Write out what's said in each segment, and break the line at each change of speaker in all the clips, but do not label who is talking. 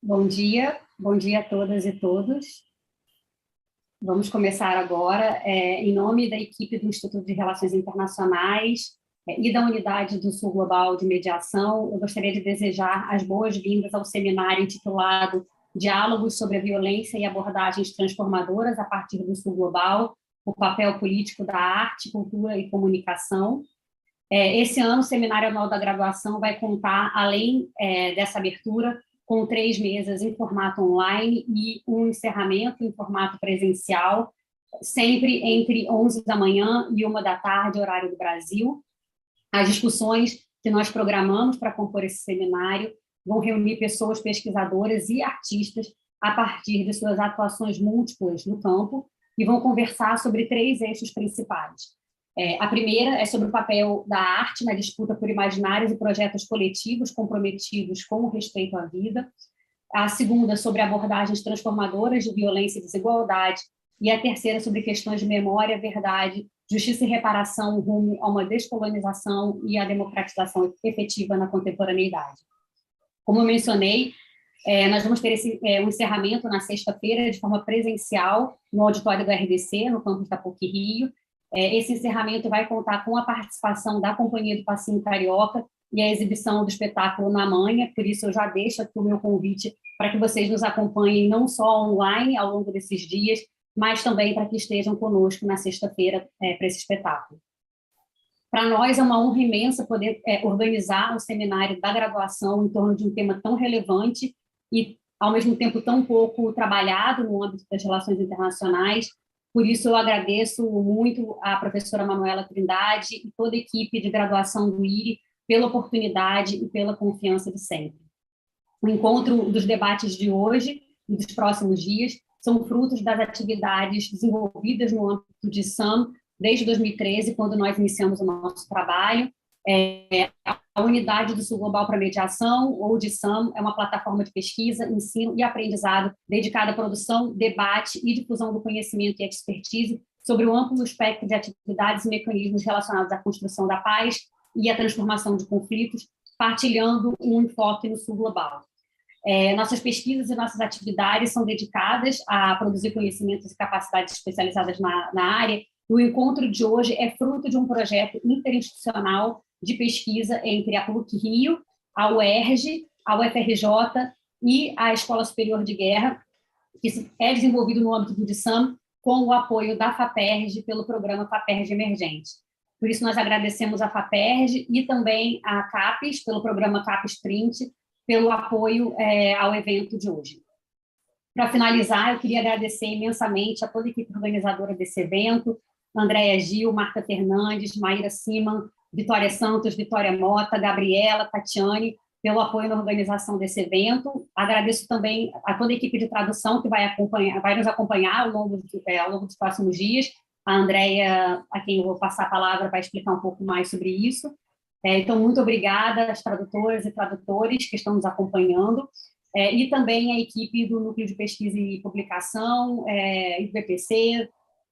Bom dia a todas e todos. Vamos começar agora, em nome da equipe do Instituto de Relações Internacionais e da unidade do Sul Global de Mediação, eu gostaria de desejar as boas-vindas ao seminário intitulado Diálogos, sobre a violência e abordagens transformadoras a partir do Sul Global, o papel político da arte, cultura e comunicação. Esse ano, o seminário anual da graduação vai contar, além dessa abertura, com 3 mesas em formato online e um encerramento em formato presencial, sempre entre 11 da manhã e 1 da tarde, horário do Brasil. As discussões que nós programamos para compor esse seminário vão reunir pessoas pesquisadoras e artistas a partir de suas atuações múltiplas no campo e vão conversar sobre 3 eixos principais. A primeira é sobre o papel da arte na disputa por imaginários e projetos coletivos comprometidos com o respeito à vida. A segunda, sobre abordagens transformadoras de violência e desigualdade. E a terceira, sobre questões de memória, verdade, justiça e reparação rumo a uma descolonização e a democratização efetiva na contemporaneidade. Como eu mencionei, nós vamos ter um encerramento na sexta-feira, de forma presencial, no auditório do RDC, no campus da PUC-Rio. Esse encerramento vai contar com a participação da Companhia do Passinho Carioca e a exibição do espetáculo Na Manha, por isso eu já deixo aqui o meu convite para que vocês nos acompanhem não só online ao longo desses dias, mas também para que estejam conosco na sexta-feira para esse espetáculo. Para nós é uma honra imensa poder organizar um seminário da graduação em torno de um tema tão relevante e, ao mesmo tempo, tão pouco trabalhado no âmbito das relações internacionais. Por isso, eu agradeço muito à professora Manuela Trindade e toda a equipe de graduação do IRI pela oportunidade e pela confiança de sempre. O encontro dos debates de hoje e dos próximos dias são frutos das atividades desenvolvidas no âmbito de SAM desde 2013, quando nós iniciamos o nosso trabalho. A unidade do Sul Global para Mediação, ou de SAM, é uma plataforma de pesquisa, ensino e aprendizado dedicada à produção, debate e difusão do conhecimento e expertise sobre o amplo espectro de atividades e mecanismos relacionados à construção da paz e à transformação de conflitos, partilhando um enfoque no Sul Global. Nossas pesquisas e nossas atividades são dedicadas a produzir conhecimentos e capacidades especializadas na área. O encontro de hoje é fruto de um projeto interinstitucional de pesquisa entre a PUC-Rio, a UERJ, a UFRJ e a Escola Superior de Guerra, que é desenvolvido no âmbito do DISAM, com o apoio da FAPERJ pelo programa FAPERJ Emergente. Por isso, nós agradecemos a FAPERJ e também a CAPES, pelo programa CAPES 30, pelo apoio ao evento de hoje. Para finalizar, eu queria agradecer imensamente a toda a equipe organizadora desse evento, Andréa, Gill, Marta Fernandes, Maíra Siman, Vitória Santos, Vitória Mota, Gabriela, Tatiane, pelo apoio na organização desse evento. Agradeço também a toda a equipe de tradução que vai nos acompanhar ao longo dos próximos dias. A Andréa, a quem eu vou passar a palavra, vai explicar um pouco mais sobre isso. Então, muito obrigada às tradutoras e tradutores que estão nos acompanhando, e também a equipe do Núcleo de Pesquisa e Publicação, IPPC,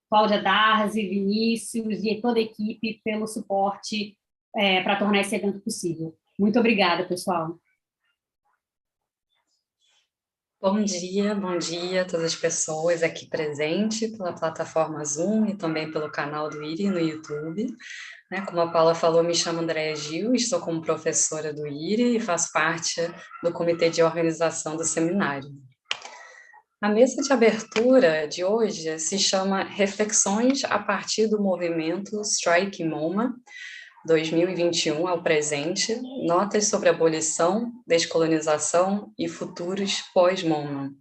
Cláudia Darzi, Vinícius e toda a equipe pelo suporte para tornar esse evento possível. Muito obrigada, pessoal.
Bom dia a todas as pessoas aqui presentes pela plataforma Zoom e também pelo canal do IRI no YouTube. Como a Paula falou, me chamo Andréa Gill, estou como professora do IRI e faço parte do comitê de organização do seminário. A mesa de abertura de hoje se chama Reflexões a partir do movimento Strike MoMA, 2021 ao presente, notas sobre abolição, descolonização e futuros pós-MoMA.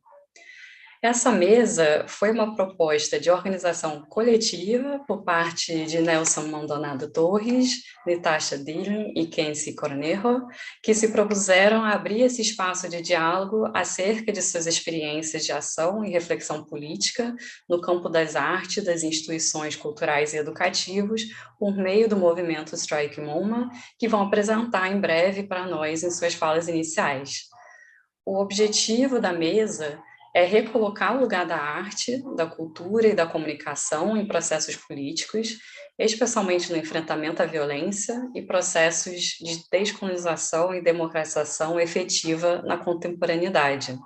Essa mesa foi uma proposta de organização coletiva por parte de Maldonado-Torres, Nitasha, Dhillon e Kency, Cornejo, que se propuseram a abrir esse espaço de diálogo acerca de suas experiências de ação e reflexão política no campo das artes, das instituições culturais e educativos, por meio do movimento Strike MoMA, que vão apresentar em breve para nós em suas falas iniciais. O objetivo da mesa é recolocar o lugar da arte, da cultura e da comunicação em processos políticos, especialmente no enfrentamento à violência e processos de descolonização e democratização efetiva na contemporaneidade.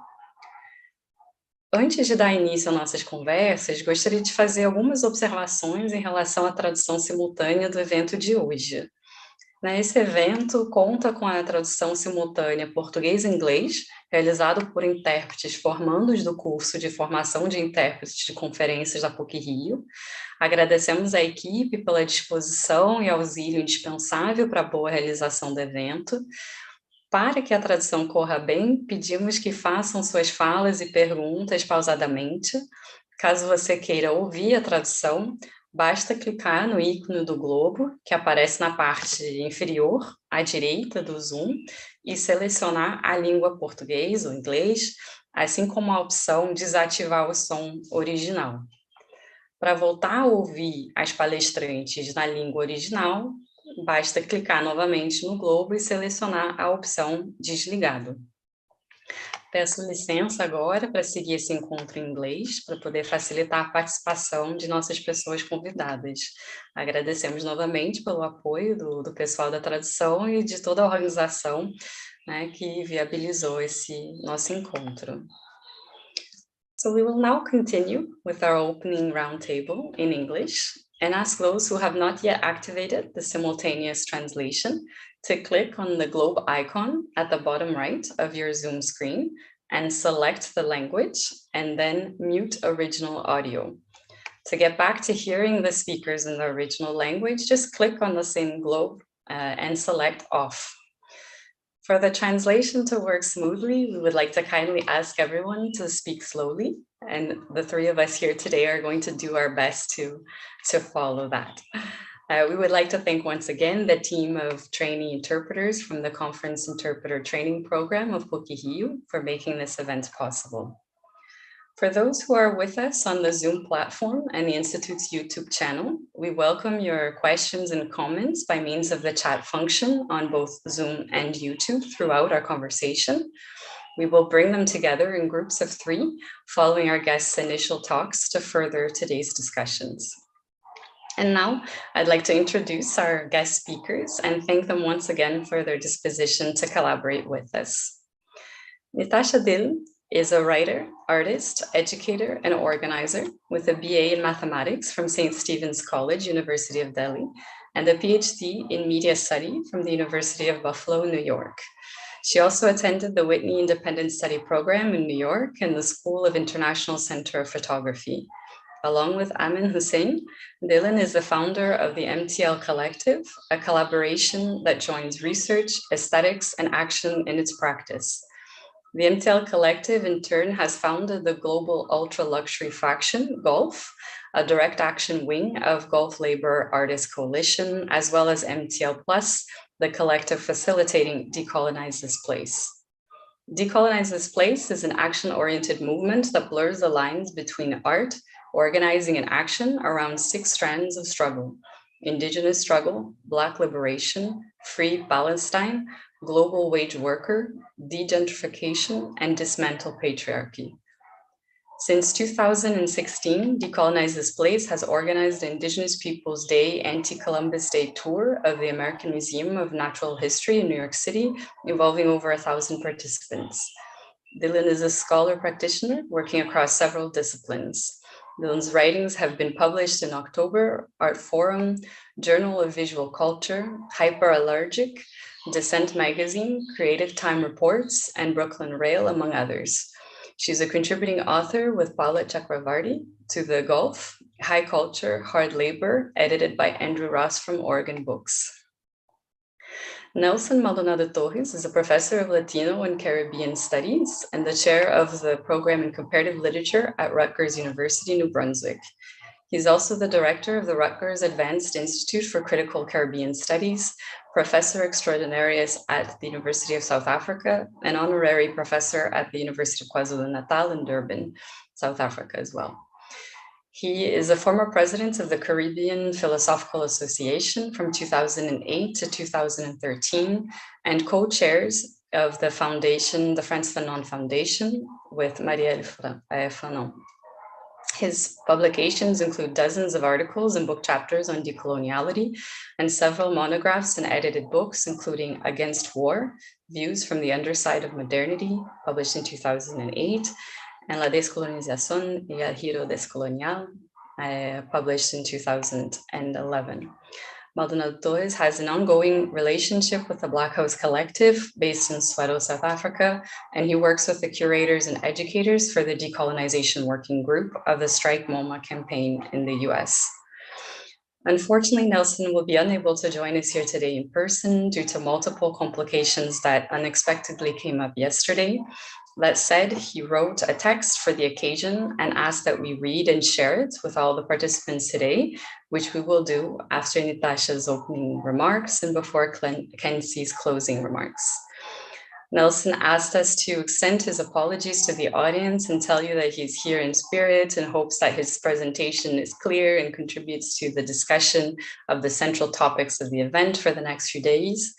Antes de dar início às nossas conversas, gostaria de fazer algumas observações em relação à tradução simultânea do evento de hoje. Esse evento conta com a tradução simultânea português-inglês, realizado por intérpretes formandos do curso de formação de intérpretes de conferências da PUC-Rio. Agradecemos à equipe pela disposição e auxílio indispensável para a boa realização do evento. Para que a tradução corra bem, pedimos que façam suas falas e perguntas pausadamente. Caso você queira ouvir a tradução, basta clicar no ícone do globo, que aparece na parte inferior, à direita do Zoom, e selecionar a língua português ou inglês, assim como a opção desativar o som original. Para voltar a ouvir as palestrantes na língua original, basta clicar novamente no globo e selecionar a opção desligado. Peço licença agora para seguir esse encontro em inglês, para poder facilitar a participação de nossas pessoas convidadas. Agradecemos novamente pelo apoio do pessoal da tradução e de toda a organização, que viabilizou esse nosso encontro. So we will now continue with our opening roundtable in English and ask those who have not yet activated the simultaneous translation to click on the globe icon at the bottom right of your Zoom screen and select the language and then mute original audio. To get back to hearing the speakers in the original language, just click on the same globe and select off. For the translation to work smoothly, we would like to kindly ask everyone to speak slowly, and the three of us here today are going to do our best to follow that. We would like to thank once again the team of trainee interpreters from the Conference Interpreter Training Program of PUC-Rio for making this event possible. For those who are with us on the Zoom platform and the Institute's YouTube channel, we welcome your questions and comments by means of the chat function on both Zoom and YouTube throughout our conversation. We will bring them together in groups of 3, following our guests' initial talks to further today's discussions. And now I'd like to introduce our guest speakers and thank them once again for their disposition to collaborate with us. Nitasha Dhillon is a writer, artist, educator, and organizer with a BA in mathematics from St. Stephen's College, University of Delhi, and a PhD in media study from the University of Buffalo, New York. She also attended the Whitney Independent Study Program in New York and the School of International Center of Photography. Along with Amin Hussein, Dhillon is the founder of the MTL Collective, a collaboration that joins research, aesthetics, and action in its practice. The MTL Collective, in turn, has founded the global ultra-luxury faction, Golf, a direct action wing of Gulf Labor Artists Coalition, as well as MTL Plus, the collective facilitating Decolonize This Place. Decolonize This Place is an action-oriented movement that blurs the lines between art, organizing, and action around 6 strands of struggle: Indigenous struggle, Black liberation, free Palestine, global wage worker, de-gentrification, and dismantle patriarchy. Since 2016, Decolonize This Place has organized the Indigenous Peoples Day Anti-Columbus Day tour of the American Museum of Natural History in New York City, involving over 1,000 participants. Dhillon is a scholar practitioner working across several disciplines. Dhillon's writings have been published in October, Art Forum, Journal of Visual Culture, Hyperallergic, Dissent Magazine, Creative Time Reports, and Brooklyn Rail, among others. She's a contributing author with Paula Chakravarty to The Gulf, High Culture, Hard Labor, edited by Andrew Ross from Oregon Books. Nelson Maldonado-Torres is a professor of Latino and Caribbean Studies and the chair of the program in comparative literature at Rutgers University, New Brunswick. He's also the director of the Rutgers Advanced Institute for Critical Caribbean Studies, professor extraordinarius at the University of South Africa, and honorary professor at the University of KwaZulu-Natal in Durban, South Africa as well. He is a former president of the Caribbean Philosophical Association from 2008 to 2013, and co-chairs of the foundation, the Frantz Fanon Foundation, with Marielle Fanon. His publications include dozens of articles and book chapters on decoloniality and several monographs and edited books, including Against War, Views from the Underside of Modernity, published in 2008, en la descolonización y el giro decolonial, published in 2011. Maldonado-Torres has an ongoing relationship with the Black House Collective based in Soweto, South Africa, and he works with the curators and educators for the decolonization working group of the Strike MoMA campaign in the US. Unfortunately, Nelson will be unable to join us here today in person due to multiple complications that unexpectedly came up yesterday. That said, he wrote a text for the occasion and asked that we read and share it with all the participants today, which we will do after Nitasha's opening remarks and before Kency's closing remarks. Nelson asked us to extend his apologies to the audience and tell you that he's here in spirit and hopes that his presentation is clear and contributes to the discussion of the central topics of the event for the next few days.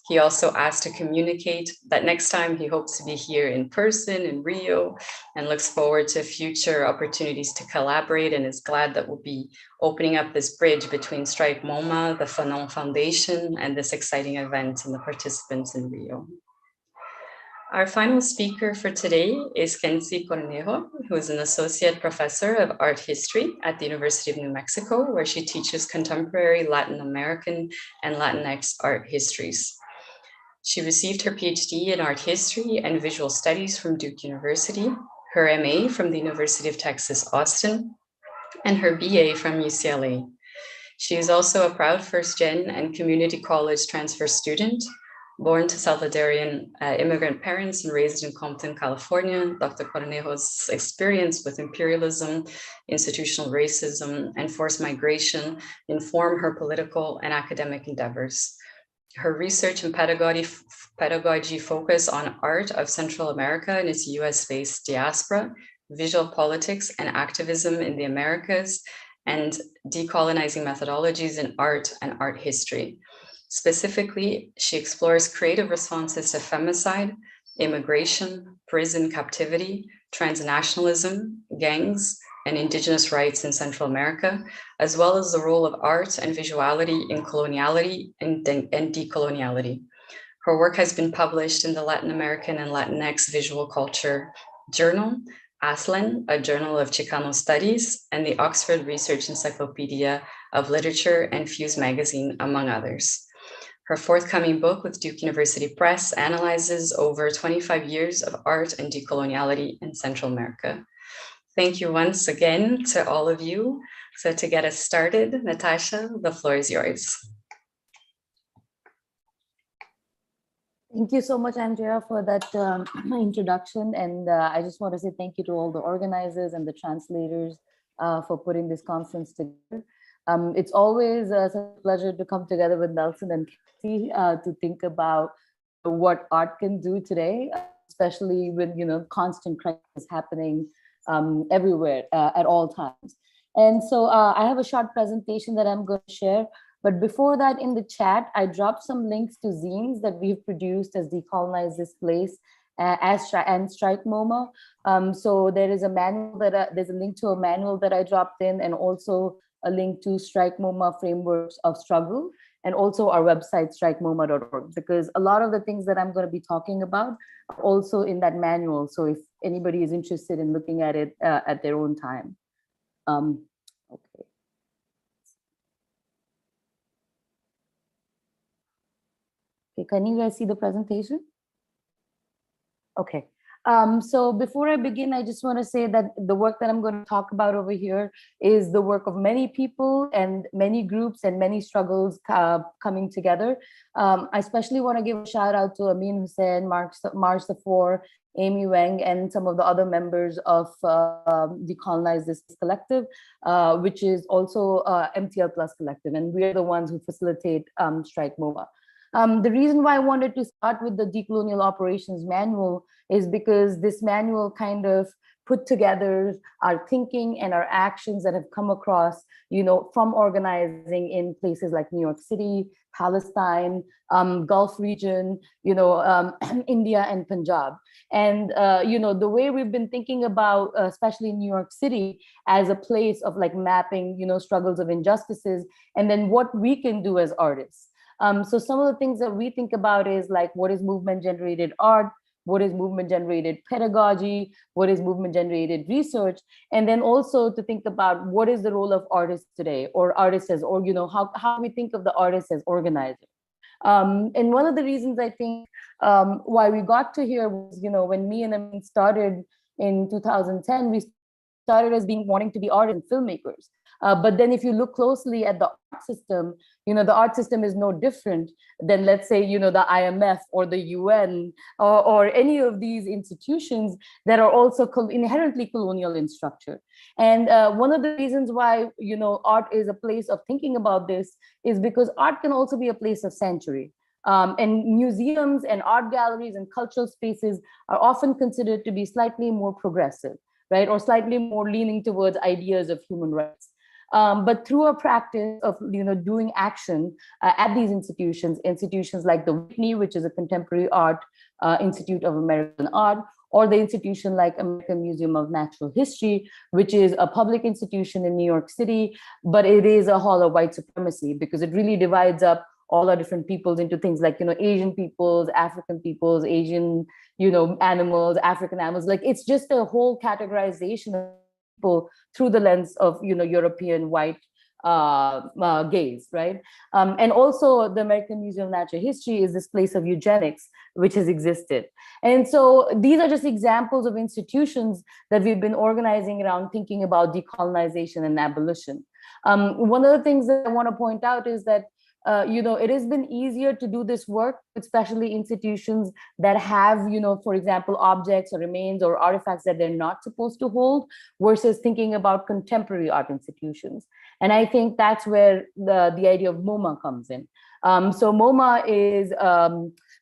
He also asked to communicate that next time he hopes to be here in person in Rio and looks forward to future opportunities to collaborate and is glad that we'll be opening up this bridge between Strike MoMA, the Fanon Foundation, and this exciting event and the participants in Rio. Our final speaker for today is Kency Cornejo, who is an associate professor of art history at the University of New Mexico, where she teaches contemporary Latin American and Latinx art histories. She received her PhD in art history and visual studies from Duke University, her MA from the University of Texas, Austin, and her BA from UCLA. She is also a proud first-gen and community college transfer student, born to Salvadorian immigrant parents and raised in Compton, California. Dr. Cornejo's experience with imperialism, institutional racism, and forced migration inform her political and academic endeavors. Her research and pedagogy focus on art of Central America and its US-based diaspora, visual politics and activism in the Americas, and decolonizing methodologies in art and art history. Specifically, she explores creative responses to femicide, immigration, prison captivity, transnationalism, gangs, and indigenous rights in Central America, as well as the role of art and visuality in coloniality and decoloniality. Her work has been published in the Latin American and Latinx Visual Culture Journal, ASLEN, a journal of Chicano studies, and the Oxford Research Encyclopedia of Literature and Fuse magazine, among others. Her forthcoming book with Duke University Press analyzes over 25 years of art and decoloniality in Central America. Thank you once again to all of you. So to get us started, Nitasha, the floor is yours.
Thank you so much, Andrea, for that introduction. And I just want to say thank you to all the organizers and the translators for putting this conference together. It's always such a pleasure to come together with Nelson and Kency to think about what art can do today, especially with constant crisis happening everywhere at all times. And so I have a short presentation that I'm going to share. But before that, in the chat, I dropped some links to zines that we've produced as Decolonize This Place and Strike MoMA. So there is a manual there's a link to a manual that I dropped in, and also a link to Strike MoMA Frameworks of Struggle, and also our website, strikemoma.org, because a lot of the things that I'm going to be talking about are also in that manual. So if anybody is interested in looking at it at their own time. Okay. Okay, can you guys see the presentation? Okay. So before I begin, I just want to say that the work that I'm going to talk about over here is the work of many people and many groups and many struggles coming together. I especially want to give a shout out to Amin Hussain, Marsh Safour, Amy Wang, and some of the other members of Decolonize This Collective, which is also MTL Plus Collective. And we are the ones who facilitate Strike MoMA. The reason why I wanted to start with the Decolonial Operations Manual is because this manual kind of put together our thinking and our actions that have come across, from organizing in places like New York City, Palestine, Gulf region, India and Punjab. And, the way we've been thinking about, especially New York City, as a place of like mapping, struggles of injustices, and then what we can do as artists. So some of the things that we think about is like, what is movement generated art? what is movement-generated pedagogy, what is movement-generated research, and then also to think about what is the role of artists today, or artists as, or how we think of the artists as organizers. And one of the reasons I think why we got to here was, when me and Amin started in 2010, we started as wanting to be artists and filmmakers. But then if you look closely at the art system, the art system is no different than, let's say, the IMF or the UN or any of these institutions that are also inherently colonial in structure. And one of the reasons why, art is a place of thinking about this is because art can also be a place of sanctuary. And museums and art galleries and cultural spaces are often considered to be slightly more progressive, right? Or slightly more leaning towards ideas of human rights. But through a practice of doing action at these institutions like the Whitney, which is a contemporary art institute of American art, or the institution like American Museum of Natural History, which is a public institution in New York City, but it is a hall of white supremacy because it really divides up all our different peoples into things like, Asian peoples, African peoples, Asian, animals, African animals. Like, it's just a whole categorization of people through the lens of, European white gaze, right? And also the American Museum of Natural History is this place of eugenics, which has existed. And so these are just examples of institutions that we've been organizing around thinking about decolonization and abolition. One of the things that I want to point out is that it has been easier to do this work, especially institutions that have, for example, objects or remains or artifacts that they're not supposed to hold, versus thinking about contemporary art institutions. And I think that's where the idea of MoMA comes in. So MoMA is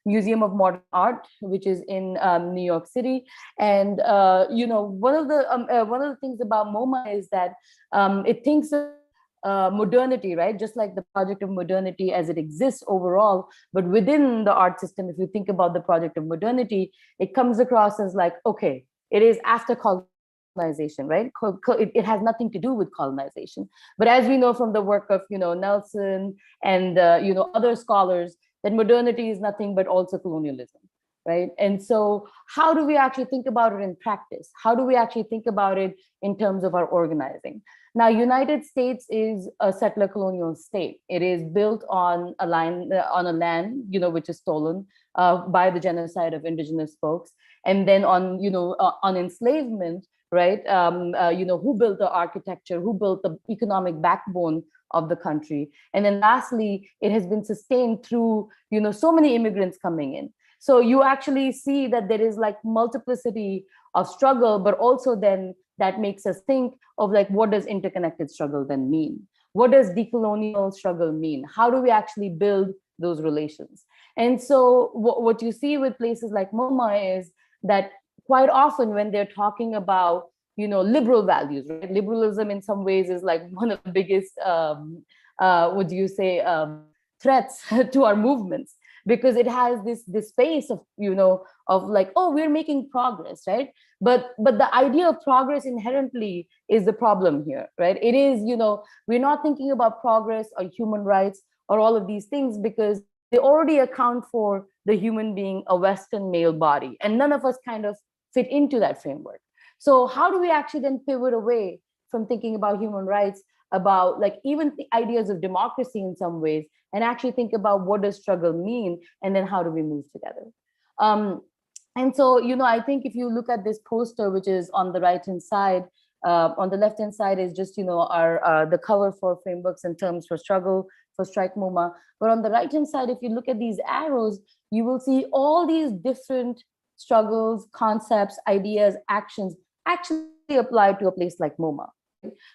Museum of Modern Art, which is in New York City. And one of the things about MoMA is that it thinks of modernity, right? Just like the project of modernity as it exists overall, but within the art system, if you think about the project of modernity, it comes across as like, okay, it is after colonization, right? It has nothing to do with colonization. But as we know from the work of, Nelson and, other scholars, that modernity is nothing but also colonialism, right? And so how do we actually think about it in practice? How do we actually think about it in terms of our organizing? Now, United States is a settler colonial state. It is built on a land, which is stolen by the genocide of indigenous folks, and then on enslavement, right? Who built the architecture? Who built the economic backbone of the country? And then lastly, it has been sustained through so many immigrants coming in. So you actually see that there is like multiplicity of struggle, but also then that makes us think of like, what does interconnected struggle then mean? What does decolonial struggle mean? How do we actually build those relations? And so what you see with places like MoMA is that quite often when they're talking about, liberal values, right? Liberalism in some ways is like one of the biggest, threats to our movements, because it has this space of, of like, oh, we're making progress, right? But the idea of progress inherently is the problem here, right? It is, we're not thinking about progress or human rights or all of these things because they already account for the human being a Western male body, and none of us kind of fit into that framework. So how do we actually then pivot away from thinking about human rights, about like even the ideas of democracy in some ways, and actually think about what does struggle mean, and then how do we move together? And so, I think if you look at this poster, which is on the right-hand side, on the left-hand side is just, our the cover for Frameworks and Terms for Struggle for Strike MoMA. But on the right-hand side, if you look at these arrows, you will see all these different struggles, concepts, ideas, actions actually apply to a place like MoMA.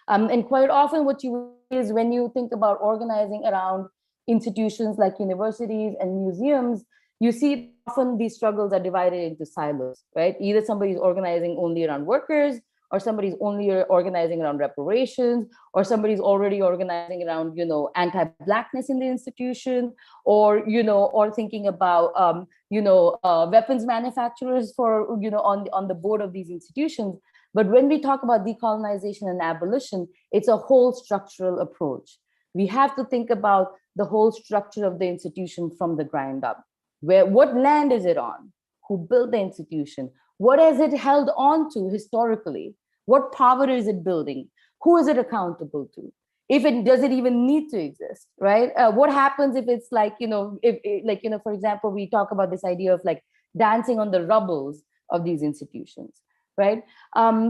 And quite often what you is when you think about organizing around institutions like universities and museums, you see often these struggles are divided into silos, right? Either somebody's organizing only around workers, or somebody's only organizing around reparations, or somebody's already organizing around, anti-Blackness in the institution, or, or thinking about, weapons manufacturers for, on the board of these institutions. But when we talk about decolonization and abolition, it's a whole structural approach. We have to think about the whole structure of the institution from the ground up. What land is it on? who built the institution? What has it held on to historically? What power is it building? Who is it accountable to? If it does it even need to exist, right? What happens if it's like, for example, we talk about this idea of like dancing on the rubbles of these institutions, right?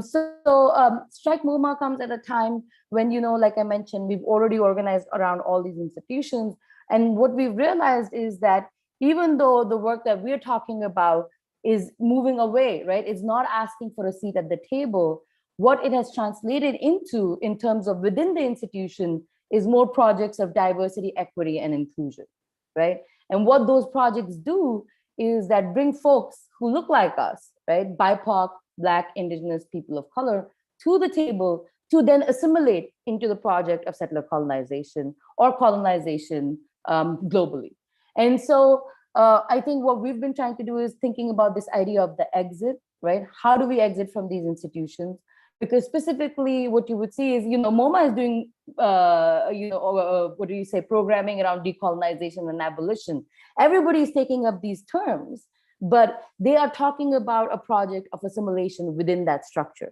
Strike MoMA comes at a time when, like I mentioned, we've already organized around all these institutions. And what we've realized is that even though the work that we're talking about is moving away, right? It's not asking for a seat at the table. What it has translated into in terms of within the institution is more projects of diversity, equity, and inclusion, right? And what those projects do is that bring folks who look like us, right? BIPOC, Black, Indigenous, people of color, to the table to then assimilate into the project of settler colonization or colonization globally. And so I think what we've been trying to do is thinking about this idea of the exit, right? How do we exit from these institutions? Because specifically what you would see is, MoMA is doing, programming around decolonization and abolition. Everybody is taking up these terms, but they are talking about a project of assimilation within that structure.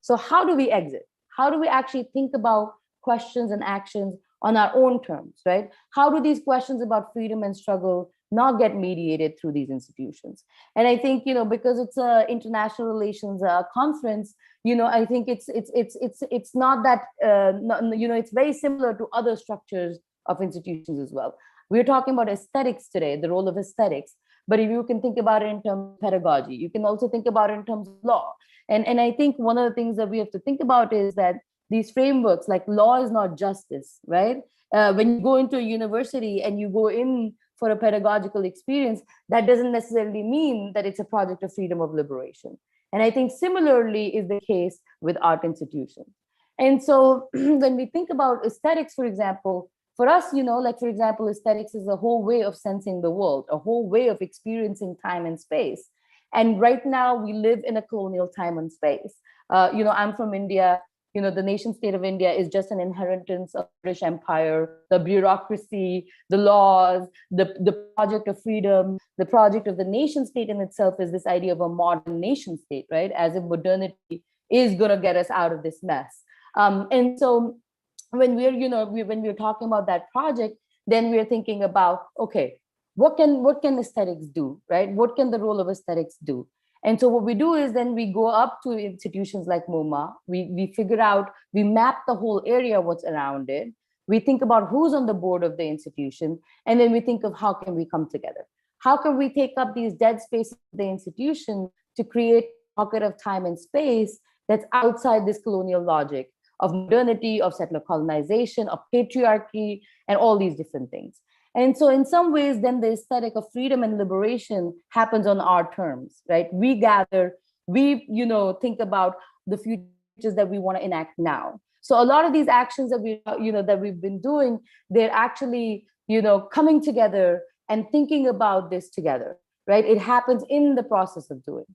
So how do we exit? How do we actually think about questions and actions on our own terms, right? How do these questions about freedom and struggle not get mediated through these institutions? And I think, because it's an international relations conference, I think it's not that, it's very similar to other structures of institutions as well. We're talking about aesthetics today, the role of aesthetics. But if you can think about it in terms of pedagogy, you can also think about it in terms of law. And I think one of the things that we have to think about is that these frameworks, like law is not justice, right? When you go into a university and you go in for a pedagogical experience, that doesn't necessarily mean that it's a project of freedom of liberation. And I think similarly is the case with art institutions. And so when we think about aesthetics, for example, for us, for example, aesthetics is a whole way of sensing the world, a whole way of experiencing time and space. And right now we live in a colonial time and space. I'm from India. The nation state of India is just an inheritance of British Empire, the bureaucracy, the laws, the project of freedom, the project of the nation state in itself is this idea of a modern nation state, right? As if modernity is going to get us out of this mess. And so when we're talking about that project, then we're thinking about, okay, what can aesthetics do, right? What can the role of aesthetics do? And so what we do is then we go up to institutions like MoMA, we figure out, we map the whole area, what's around it. We think about who's on the board of the institution, and then we think of how can we come together? How can we take up these dead spaces of the institution to create a pocket of time and space that's outside this colonial logic of modernity, of settler colonization, of patriarchy, and all these different things. And so in some ways, then the aesthetic of freedom and liberation happens on our terms, right? We gather, we, think about the futures that we want to enact now. So a lot of these actions that we've been doing, they're actually, coming together and thinking about this together, right? It happens in the process of doing.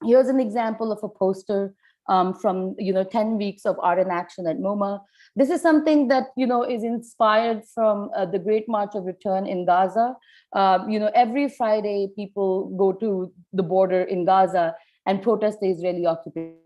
Here's an example of a poster from 10 weeks of art and action at MoMA. This is something that is inspired from the Great March of Return in Gaza. Every Friday people go to the border in Gaza and protest the Israeli occupation.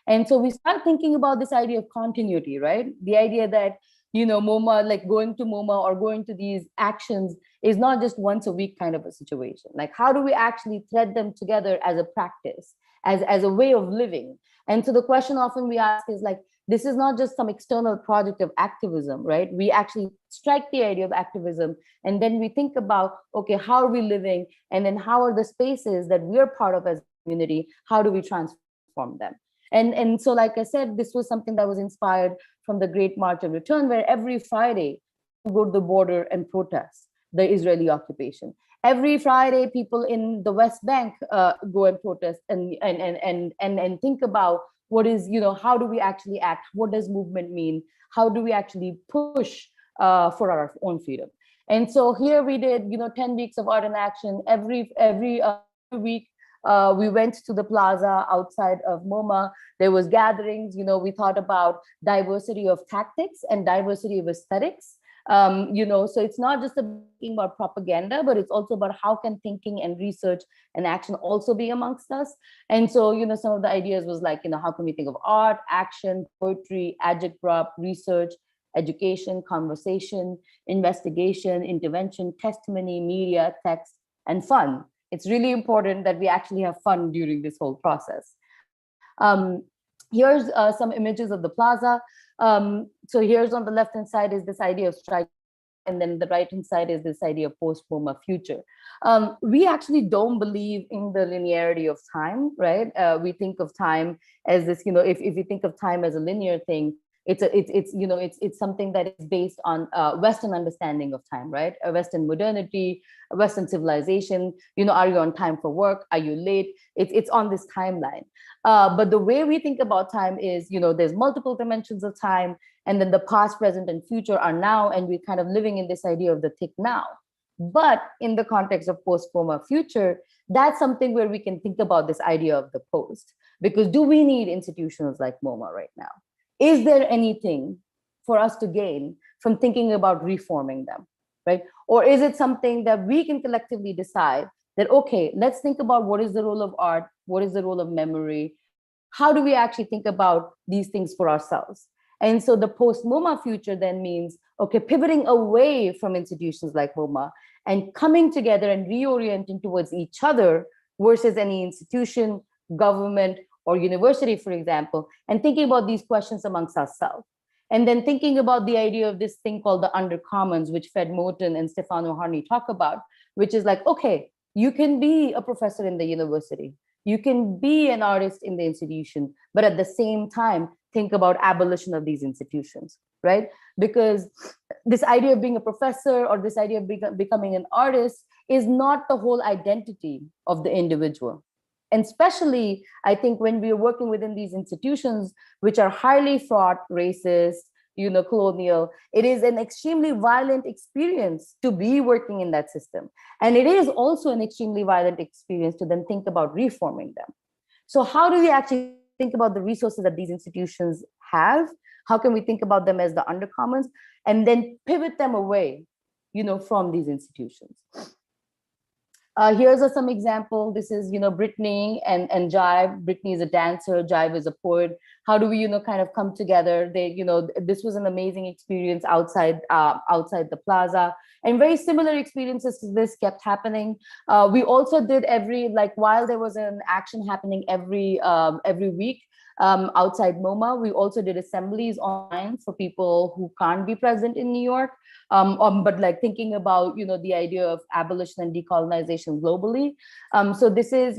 And so we start thinking about this idea of continuity, right? The idea that MoMA, like going to MoMA or going to these actions is not just once a week kind of a situation. Like, how do we actually thread them together as a practice, as a way of living? And so the question often we ask is like, this is not just some external project of activism, right? We actually strike the idea of activism, and then we think about, okay, how are we living? And then how are the spaces that we're part of as a community, how do we transform them? And so, like I said, this was something that was inspired from the Great March of Return, where every Friday we go to the border and protest the Israeli occupation. Every Friday, people in the West Bank go and protest and think about what is, how do we actually act? What does movement mean? How do we actually push for our own freedom? And so here we did, 10 weeks of art and action. Every week, we went to the plaza outside of MoMA. There was gatherings, we thought about diversity of tactics and diversity of aesthetics. So it's not just thinking about propaganda, but it's also about how can thinking and research and action also be amongst us. And so, some of the ideas was like, how can we think of art, action, poetry, agitprop, research, education, conversation, investigation, intervention, testimony, media, text, and fun. It's really important that we actually have fun during this whole process. Here's some images of the plaza. So here's on the left-hand side is this idea of strike, and then the right-hand side is this idea of post-MoMA future. We actually don't believe in the linearity of time, right? We think of time as this, if you think of time as a linear thing, it's something that is based on Western understanding of time, right? A Western modernity, a Western civilization. Are you on time for work? Are you late? It's on this timeline. But the way we think about time is, there's multiple dimensions of time, and then the past, present, and future are now, and we're kind of living in this idea of the tick now. But in the context of post-MoMA future, that's something where we can think about this idea of the post. Because do we need institutions like MoMA right now? Is there anything for us to gain from thinking about reforming them, right? Or is it something that we can collectively decide that, okay, let's think about what is the role of art, what is the role of memory, how do we actually think about these things for ourselves? And so the post-MoMA future then means, okay, pivoting away from institutions like MoMA and coming together and reorienting towards each other versus any institution, government, or university, for example, and thinking about these questions amongst ourselves. And then thinking about the idea of this thing called the undercommons, which Fred Moten and Stefano Harney talk about, which is like, okay, you can be a professor in the university, you can be an artist in the institution, but at the same time, think about abolition of these institutions, right? Because this idea of being a professor or this idea of becoming an artist is not the whole identity of the individual. And especially, I think when we are working within these institutions, which are highly fraught, racist, colonial, it is an extremely violent experience to be working in that system. And it is also an extremely violent experience to then think about reforming them. So how do we actually think about the resources that these institutions have? How can we think about them as the undercommons and then pivot them away, from these institutions? Here's some example. This is, Brittany and Jive. Brittany is a dancer, Jive is a poet. How do we, kind of come together? This was an amazing experience outside the plaza, and very similar experiences to this kept happening. We also did while there was an action happening every week, outside MoMA, we also did assemblies online for people who can't be present in New York. But thinking about, the idea of abolition and decolonization globally. So this is,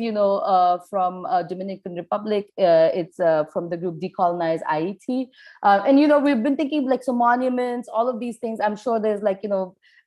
from Dominican Republic. It's from the group Decolonize IET. And, we've been thinking some monuments, all of these things. I'm sure there's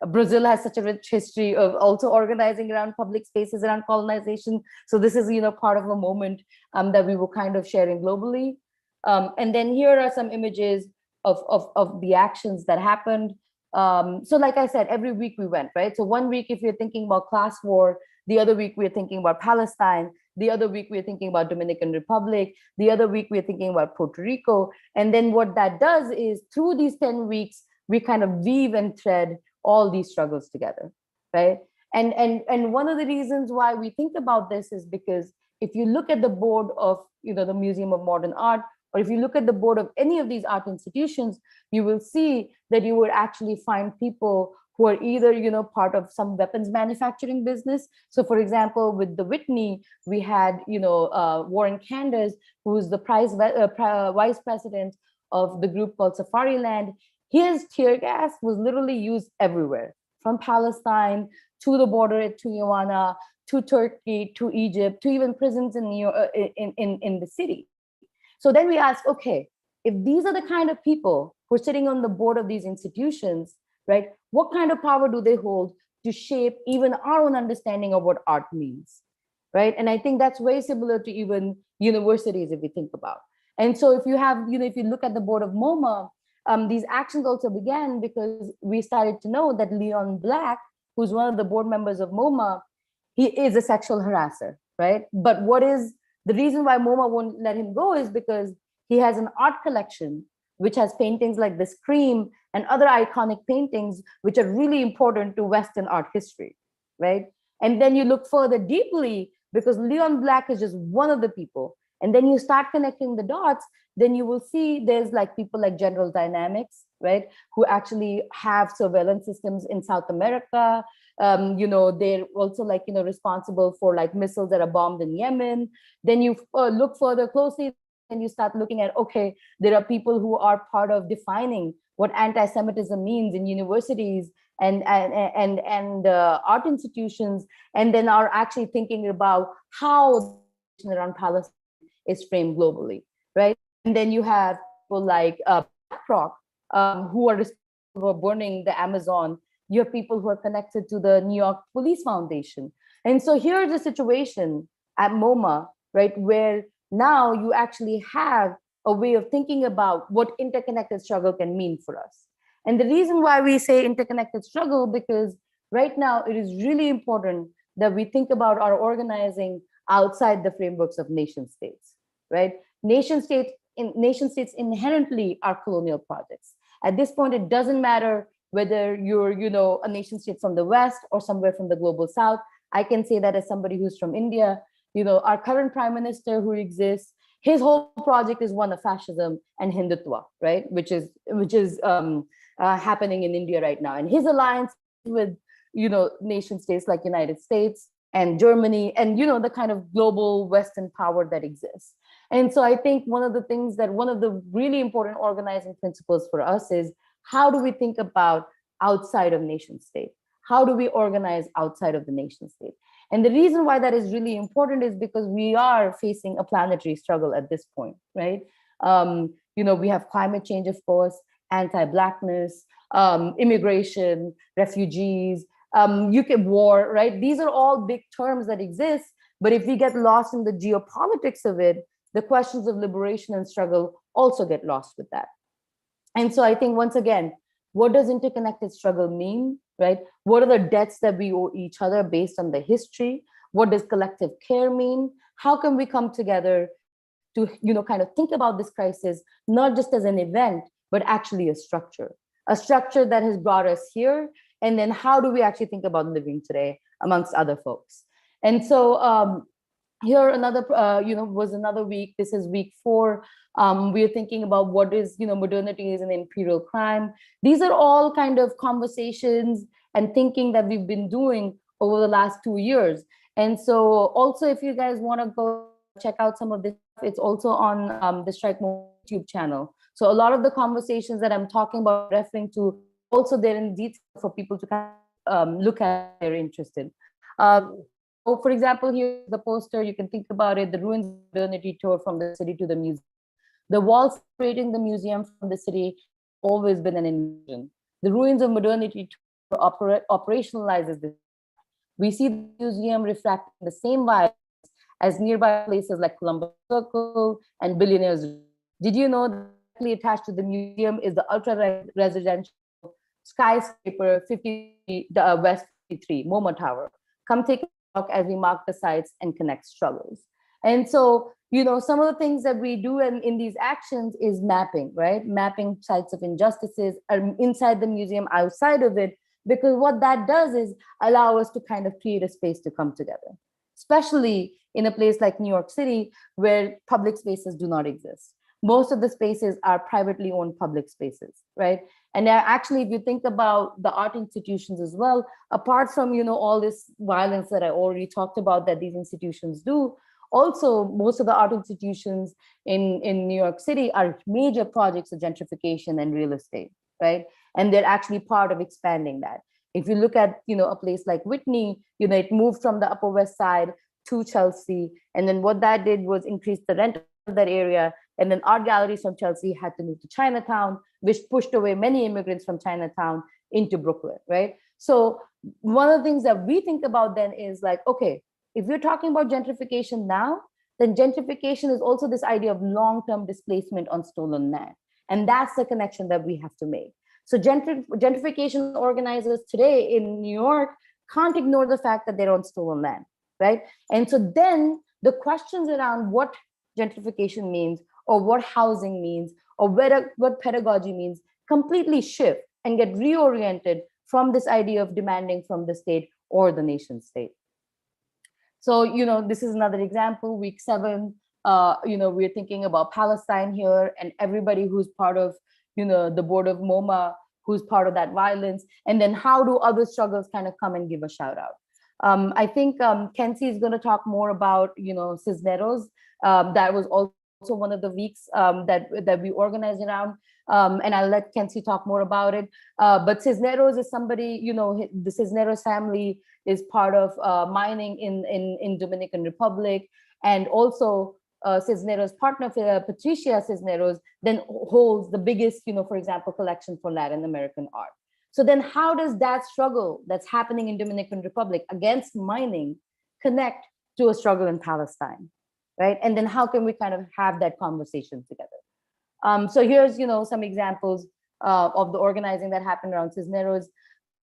Brazil has such a rich history of also organizing around public spaces around colonization. So this is, part of a moment that we were kind of sharing globally. And then here are some images of the actions that happened. So like I said, every week we went, right? So one week, if you're thinking about class war, the other week we're thinking about Palestine, the other week we're thinking about Dominican Republic, the other week we're thinking about Puerto Rico. And then what that does is through these 10 weeks, we kind of weave and thread all these struggles together, right? And one of the reasons why we think about this is because if you look at the board of, the Museum of Modern Art, or if you look at the board of any of these art institutions, you will see that you would actually find people who are either, part of some weapons manufacturing business. So for example, with the Whitney, we had, Warren Candace, who's the vice president of the group called Safariland. His tear gas was literally used everywhere, from Palestine to the border at Tijuana, to Turkey, to Egypt, to even prisons in New York, in the city. So then we ask, okay, if these are the kind of people who are sitting on the board of these institutions, right, what kind of power do they hold to shape even our own understanding of what art means, right? And I think that's very similar to even universities, if we think about. And so if you have, if you look at the board of MoMA, these actions also began because we started to know that Leon Black, who's one of the board members of MoMA, he is a sexual harasser, right? But what is the reason why MoMA won't let him go is because he has an art collection which has paintings like The Scream and other iconic paintings, which are really important to Western art history, right? And then you look further deeply, because Leon Black is just one of the people. And then you start connecting the dots, then you will see there's like people like General Dynamics, right? Who actually have surveillance systems in South America. They're also like, responsible for like missiles that are bombed in Yemen. Then you look further closely and you start looking at, okay, there are people who are part of defining what anti-Semitism means in universities and art institutions, and then are actually thinking about how around Palestine is framed globally, right? And then you have people like BlackRock, who are responsible for burning the Amazon. You have people who are connected to the New York Police Foundation. And so here's a situation at MoMA, right, where now you actually have a way of thinking about what interconnected struggle can mean for us. And the reason why we say interconnected struggle, because right now it is really important that we think about our organizing outside the frameworks of nation states, right? Nation states inherently are colonial projects. At this point, it doesn't matter whether you're, a nation state from the West or somewhere from the global South. I can say that as somebody who's from India. Our current prime minister who exists, his whole project is one of fascism and Hindutva, right? Which is happening in India right now. And his alliance with, nation states like United States and Germany and, the kind of global Western power that exists. And so I think one of the really important organizing principles for us is, how do we think about outside of nation state? How do we organize outside of the nation state? And the reason why that is really important is because we are facing a planetary struggle at this point, right? We have climate change, of course, anti-Blackness, immigration, refugees, war, right? These are all big terms that exist. But if we get lost in the geopolitics of it, the questions of liberation and struggle also get lost with that. And so I think, once again, what does interconnected struggle mean, right? What are the debts that we owe each other based on the history? What does collective care mean? How can we come together to, kind of think about this crisis, not just as an event, but actually a structure that has brought us here. And then how do we actually think about living today amongst other folks? And so here was another week. This is week 4. We're thinking about what is, modernity is an imperial crime. These are all kind of conversations and thinking that we've been doing over the last 2 years. And so also, if you guys want to go check out some of this, it's also on the Strike MoMA YouTube channel. So a lot of the conversations that I'm talking about, referring to, also there in detail for people to kind of look at if they're interested. So for example, here's the poster. You can think about it: the Ruins of Modernity tour from the city to the museum. The wall separating the museum from the city always been an illusion. The Ruins of Modernity tour operationalizes this. We see the museum reflecting the same violence as nearby places like Columbus Circle and Billionaires. Did you know that attached to the museum is the ultra-residential skyscraper 50 West 53 MoMA Tower? Come take a look as we mark the sites and connect struggles. And so, some of the things that we do in these actions is mapping, right? Mapping sites of injustices inside the museum, outside of it, because what that does is allow us to kind of create a space to come together, especially in a place like New York City, where public spaces do not exist. Most of the spaces are privately owned public spaces, right? And actually, if you think about the art institutions as well, apart from, all this violence that I already talked about that these institutions do, also, most of the art institutions in New York City are major projects of gentrification and real estate, right? And they're actually part of expanding that. If you look at, a place like Whitney, it moved from the Upper West Side to Chelsea. And then what that did was increase the rent of that area. And then art galleries from Chelsea had to move to Chinatown, which pushed away many immigrants from Chinatown into Brooklyn, right? So one of the things that we think about then is like, okay, if you're talking about gentrification now, then gentrification is also this idea of long-term displacement on stolen land. And that's the connection that we have to make. So gentrification organizers today in New York can't ignore the fact that they're on stolen land, right? And so then the questions around what gentrification means or what housing means, or what pedagogy means, completely shift and get reoriented from this idea of demanding from the state or the nation state. So, this is another example, week 7, we're thinking about Palestine here, and everybody who's part of, the board of MoMA, who's part of that violence, and then how do other struggles kind of come and give a shout out. I think Kency is going to talk more about, Cisneros. That was also one of the weeks that we organized around, and I'll let Kency talk more about it. But Cisneros is somebody, the Cisneros family is part of mining in Dominican Republic, and also Cisneros' partner, Patricia Cisneros, then holds the biggest, for example, collection for Latin American art. So then how does that struggle that's happening in Dominican Republic against mining connect to a struggle in Palestine, right? And then how can we kind of have that conversation together? So here's, some examples of the organizing that happened around Cisneros.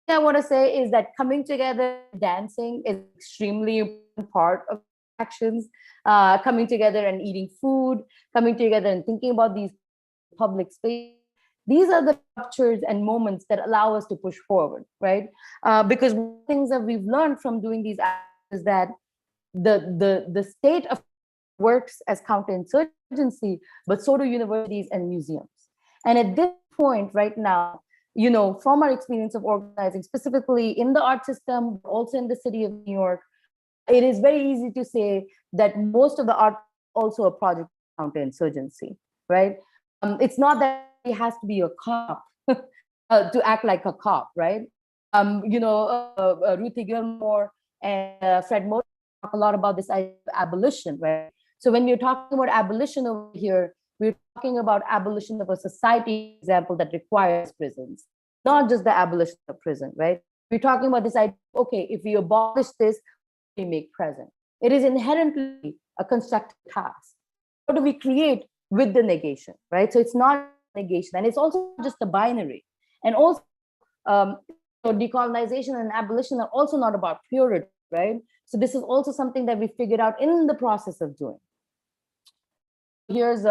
What I want to say is that coming together, dancing is extremely important part of actions, coming together and eating food, coming together and thinking about these public spaces. These are the ruptures and moments that allow us to push forward, right? Because one of the things that we've learned from doing these actions is that the state of works as counterinsurgency, but so do universities and museums. And at this point right now, from our experience of organizing, specifically in the art system, but also in the city of New York, it is very easy to say that most of the art is also a project of counterinsurgency, right? It's not that it has to be a cop to act like a cop, right? Ruthie Gilmore and Fred Moore talk a lot about this idea of abolition, right? So when we're talking about abolition over here, we're talking about abolition of a society, example, that requires prisons, not just the abolition of prison, right? We're talking about this idea, okay, if we abolish this, we make present. It is inherently a constructive task. What do we create with the negation, right? So it's not negation, and it's also just a binary. And also, decolonization and abolition are also not about purity, right? So this is also something that we figured out in the process of doing. Here's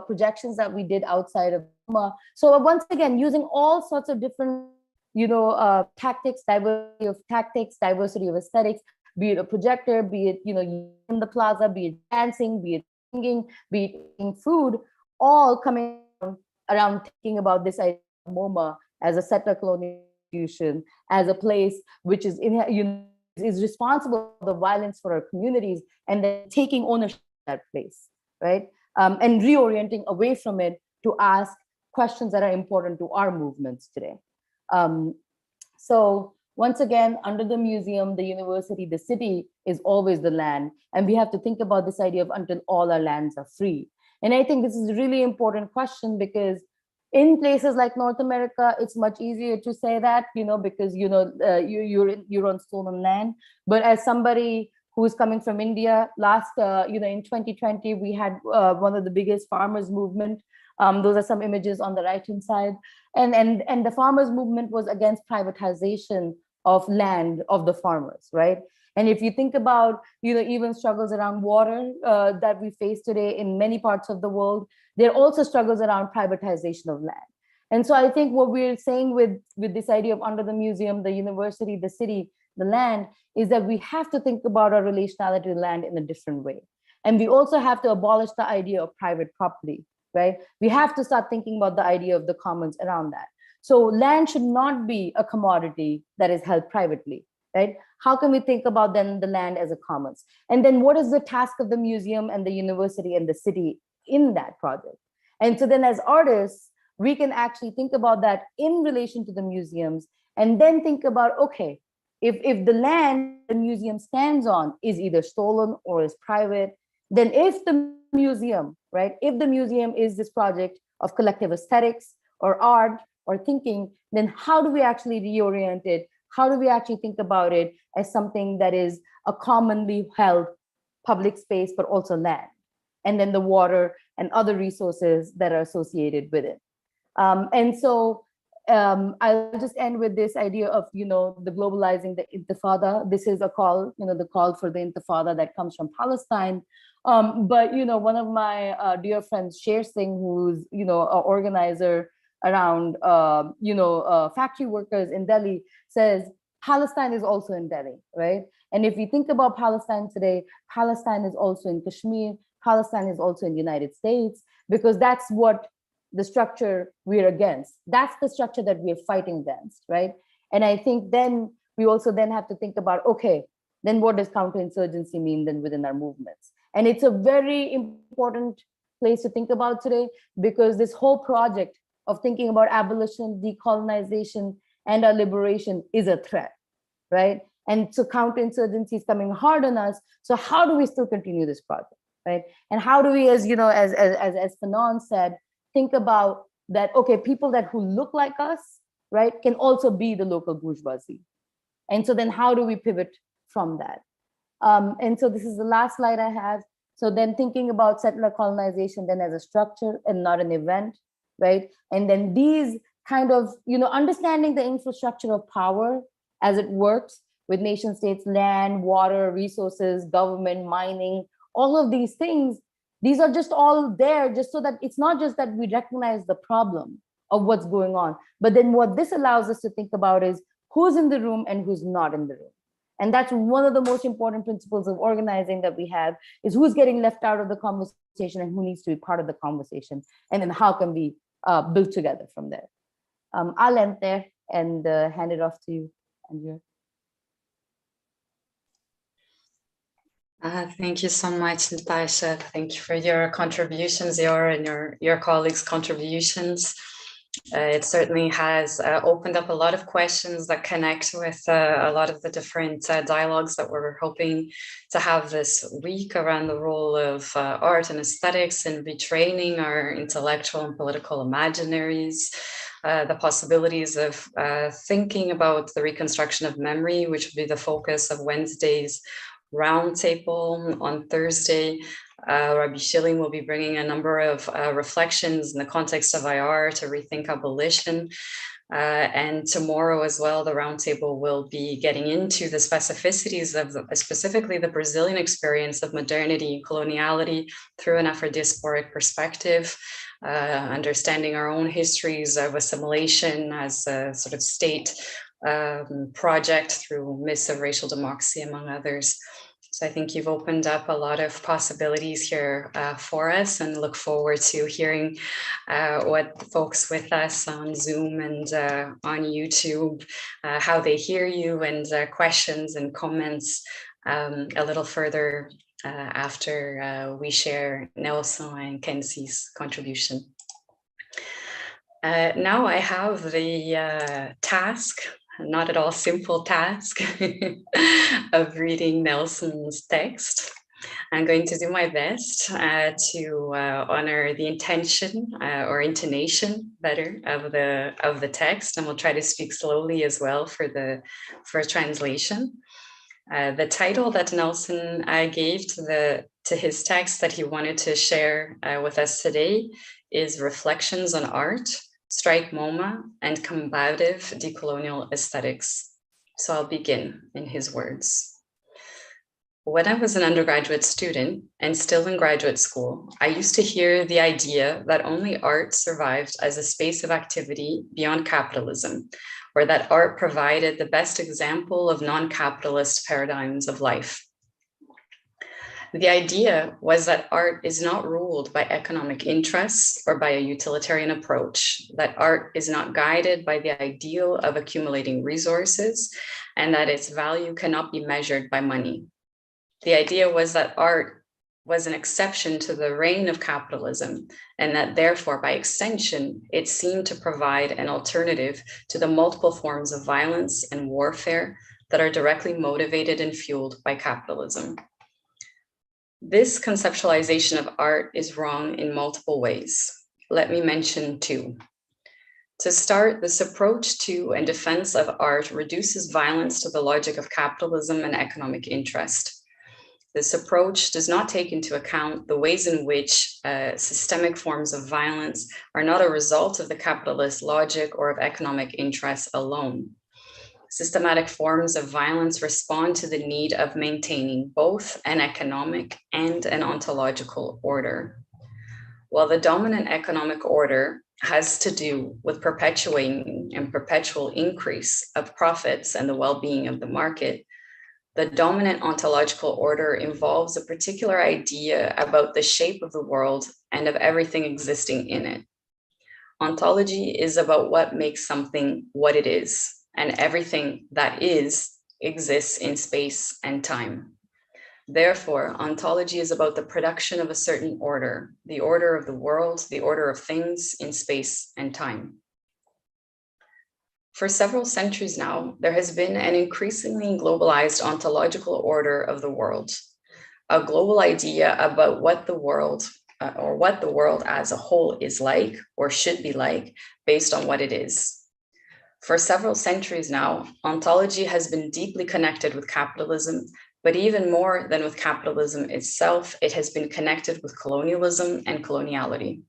projections that we did outside of MoMA. So once again, using all sorts of different tactics, diversity of aesthetics, be it a projector, be it in the plaza, be it dancing, be it singing, be it eating food, all coming around thinking about this idea of MoMA as a settler colonial institution, as a place which is is responsible for the violence for our communities, and then taking ownership of that place, right? And reorienting away from it to ask questions that are important to our movements today. So once again, under the museum, the university, the city is always the land. And we have to think about this idea of until all our lands are free. And I think this is a really important question, because in places like North America, it's much easier to say that, because, you're on stolen land. But as somebody who's coming from India, last, in 2020, we had one of the biggest farmers movement. Those are some images on the right-hand side. And the farmers movement was against privatization of land of the farmers, right? And if you think about, even struggles around water that we face today in many parts of the world, there are also struggles around privatization of land. And so I think what we're saying with this idea of under the museum, the university, the city, the land, is that we have to think about our relationality to land in a different way. And we also have to abolish the idea of private property, right? We have to start thinking about the idea of the commons around that. So land should not be a commodity that is held privately, right? How can we think about then the land as a commons? And then what is the task of the museum and the university and the city in that project? And so then as artists, we can actually think about that in relation to the museums, and then think about, okay, if the land the museum stands on is either stolen or is private, then if the museum, right, if the museum is this project of collective aesthetics or art or thinking, then how do we actually reorient it? How do we actually think about it as something that is a commonly held public space, but also land, and then the water and other resources that are associated with it? And so I'll just end with this idea of, the globalizing the intifada. This is a call, the call for the intifada that comes from Palestine. But, one of my dear friends, Sher Singh, who's, an organizer around, factory workers in Delhi, says Palestine is also in Delhi, right? And if you think about Palestine today, Palestine is also in Kashmir, Palestine is also in the United States, because that's what the structure we're against. That's the structure that we're fighting against, right? And I think then we also then have to think about, okay, then what does counterinsurgency mean then within our movements? And it's a very important place to think about today, because this whole project of thinking about abolition, decolonization, and our liberation is a threat, right? And so counterinsurgency is coming hard on us. So how do we still continue this project, right? And how do we, as Fanon said, think about that, okay, people who look like us, right, can also be the local bourgeoisie. And so then how do we pivot from that? And so this is the last slide I have. So then thinking about settler colonization then as a structure and not an event, right? And then these kind of, understanding the infrastructure of power as it works with nation states, land, water, resources, government, mining, all of these things. These are just all there just so that it's not just that we recognize the problem of what's going on, but then what this allows us to think about is who's in the room and who's not in the room. And that's one of the most important principles of organizing that we have, is who's getting left out of the conversation and who needs to be part of the conversation. And then how can we build together from there. I'll end there and hand it off to you, Andrea.
Thank you so much, Nitasha. Thank you for your contributions, and your colleagues' contributions. It certainly has opened up a lot of questions that connect with a lot of the different dialogues that we're hoping to have this week around the role of art and aesthetics in retraining our intellectual and political imaginaries, the possibilities of thinking about the reconstruction of memory, which will be the focus of Wednesday's roundtable. On Thursday, Rabbi Schilling will be bringing a number of reflections in the context of IR to rethink abolition. And tomorrow as well, the roundtable will be getting into the specificities of specifically the Brazilian experience of modernity and coloniality through an Afro-diasporic perspective, understanding our own histories of assimilation as a sort of state project through myths of racial democracy, among others. So I think you've opened up a lot of possibilities here for us, and look forward to hearing what folks with us on Zoom and on YouTube, how they hear you, and questions and comments a little further after we share Nelson and Kency's contribution. Now I have the task, not at all simple task, of reading Nelson's text. I'm going to do my best to honor the intention or intonation better of the text, and we'll try to speak slowly as well for translation. The title that Nelson gave to his text that he wanted to share with us today is Reflections on Art, Strike MoMA, and Combative Decolonial Aesthetics. So I'll begin in his words. When I was an undergraduate student and still in graduate school, I used to hear the idea that only art survived as a space of activity beyond capitalism, or that art provided the best example of non-capitalist paradigms of life. The idea was that art is not ruled by economic interests or by a utilitarian approach, that art is not guided by the ideal of accumulating resources, and that its value cannot be measured by money. The idea was that art was an exception to the reign of capitalism, and that therefore, by extension, it seemed to provide an alternative to the multiple forms of violence and warfare that are directly motivated and fueled by capitalism. This conceptualization of art is wrong in multiple ways. Let me mention two. To start, this approach to and defense of art reduces violence to the logic of capitalism and economic interest. This approach does not take into account the ways in which systemic forms of violence are not a result of the capitalist logic or of economic interests alone. Systematic forms of violence respond to the need of maintaining both an economic and an ontological order. While the dominant economic order has to do with perpetuating and perpetual increase of profits and the well-being of the market, the dominant ontological order involves a particular idea about the shape of the world and of everything existing in it. Ontology is about what makes something what it is, and everything that is exists in space and time. Therefore, ontology is about the production of a certain order, the order of the world, the order of things in space and time. For several centuries now, there has been an increasingly globalized ontological order of the world, a global idea about what the world as a whole is like or should be like based on what it is. For several centuries now, ontology has been deeply connected with capitalism, but even more than with capitalism itself, it has been connected with colonialism and coloniality.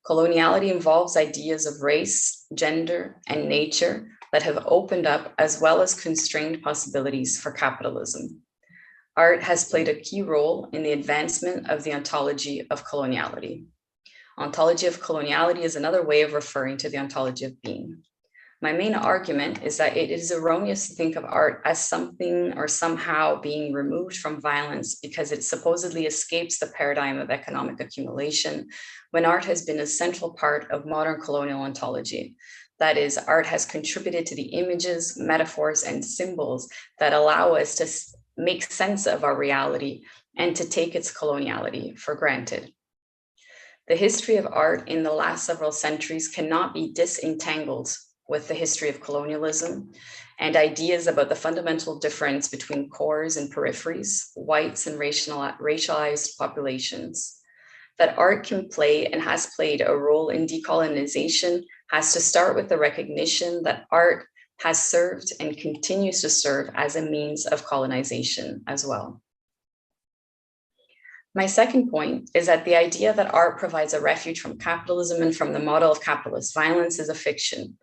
Coloniality involves ideas of race, gender, and nature that have opened up as well as constrained possibilities for capitalism. Art has played a key role in the advancement of the ontology of coloniality. Ontology of coloniality is another way of referring to the ontology of being. My main argument is that it is erroneous to think of art as something or somehow being removed from violence because it supposedly escapes the paradigm of economic accumulation, when art has been a central part of modern colonial ontology. That is, art has contributed to the images, metaphors, and symbols that allow us to make sense of our reality and to take its coloniality for granted. The history of art in the last several centuries cannot be disentangled with the history of colonialism and ideas about the fundamental difference between cores and peripheries, whites and racialized populations. That art can play and has played a role in decolonization has to start with the recognition that art has served and continues to serve as a means of colonization as well. My second point is that the idea that art provides a refuge from capitalism and from the model of capitalist violence is a fiction.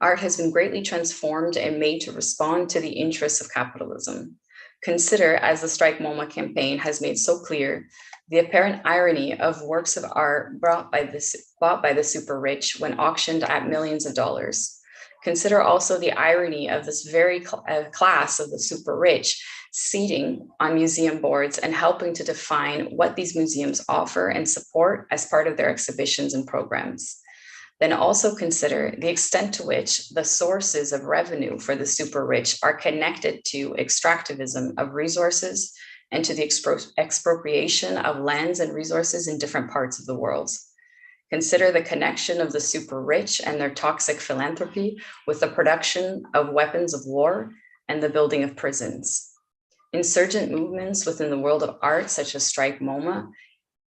Art has been greatly transformed and made to respond to the interests of capitalism. Consider, as the Strike MoMA campaign has made so clear, the apparent irony of works of art bought by the super rich when auctioned at millions of dollars. Consider also the irony of this very class of the super rich seating on museum boards and helping to define what these museums offer and support as part of their exhibitions and programs. Then also consider the extent to which the sources of revenue for the super rich are connected to extractivism of resources and to the expropriation of lands and resources in different parts of the world. Consider the connection of the super rich and their toxic philanthropy with the production of weapons of war and the building of prisons. Insurgent movements within the world of art, such as Strike MoMA,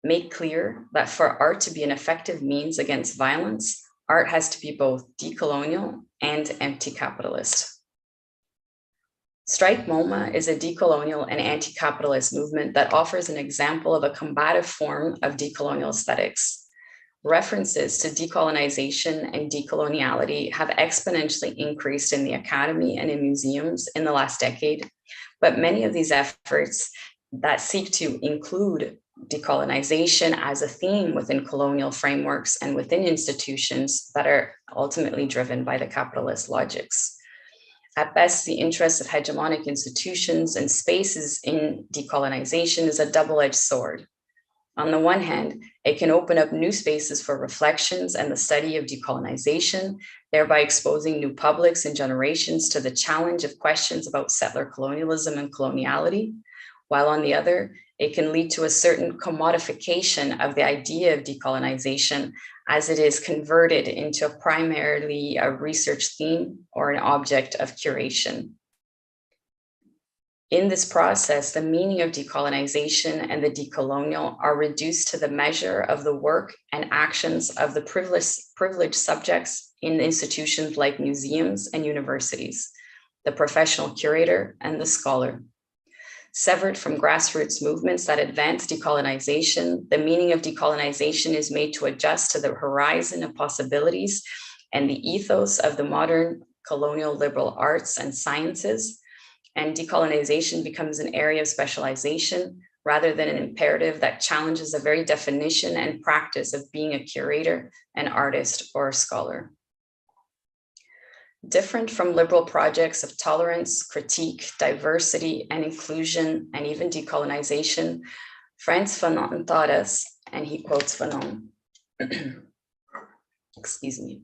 make clear that for art to be an effective means against violence, art has to be both decolonial and anti-capitalist. Strike MoMA is a decolonial and anti-capitalist movement that offers an example of a combative form of decolonial aesthetics. References to decolonization and decoloniality have exponentially increased in the academy and in museums in the last decade, but many of these efforts that seek to include decolonization as a theme within colonial frameworks and within institutions that are ultimately driven by the capitalist logics. At best, the interests of hegemonic institutions and spaces in decolonization is a double-edged sword. On the one hand, it can open up new spaces for reflections and the study of decolonization, thereby exposing new publics and generations to the challenge of questions about settler colonialism and coloniality, while on the other, it can lead to a certain commodification of the idea of decolonization as it is converted into primarily a research theme or an object of curation. In this process, the meaning of decolonization and the decolonial are reduced to the measure of the work and actions of the privileged subjects in institutions like museums and universities, the professional curator and the scholar. Severed from grassroots movements that advance decolonization, the meaning of decolonization is made to adjust to the horizon of possibilities and the ethos of the modern colonial liberal arts and sciences, and decolonization becomes an area of specialization rather than an imperative that challenges the very definition and practice of being a curator, an artist, or a scholar. Different from liberal projects of tolerance, critique, diversity, and inclusion, and even decolonization, Frantz Fanon taught us, and he quotes Fanon, excuse me.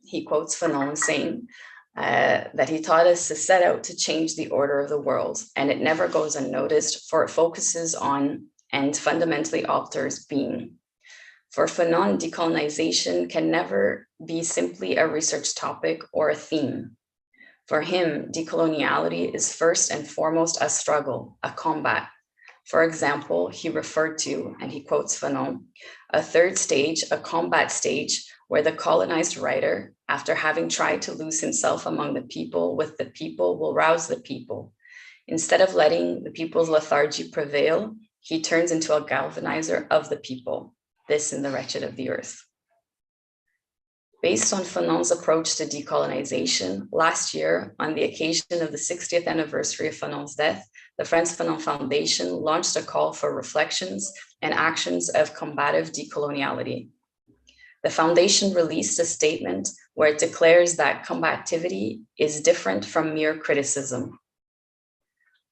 He quotes Fanon saying that he taught us to set out to change the order of the world, and it never goes unnoticed, for it focuses on and fundamentally alters being. For Fanon, decolonization can never be simply a research topic or a theme. For him, decoloniality is first and foremost a struggle, a combat. For example, he referred to, and he quotes Fanon, a third stage, a combat stage, where the colonized writer, after having tried to lose himself among the people with the people, will rouse the people. Instead of letting the people's lethargy prevail, he turns into a galvanizer of the people. This in The Wretched of the Earth. Based on Fanon's approach to decolonization, last year, on the occasion of the 60th anniversary of Fanon's death, the Frantz Fanon Foundation launched a call for reflections and actions of combative decoloniality. The foundation released a statement where it declares that combativity is different from mere criticism.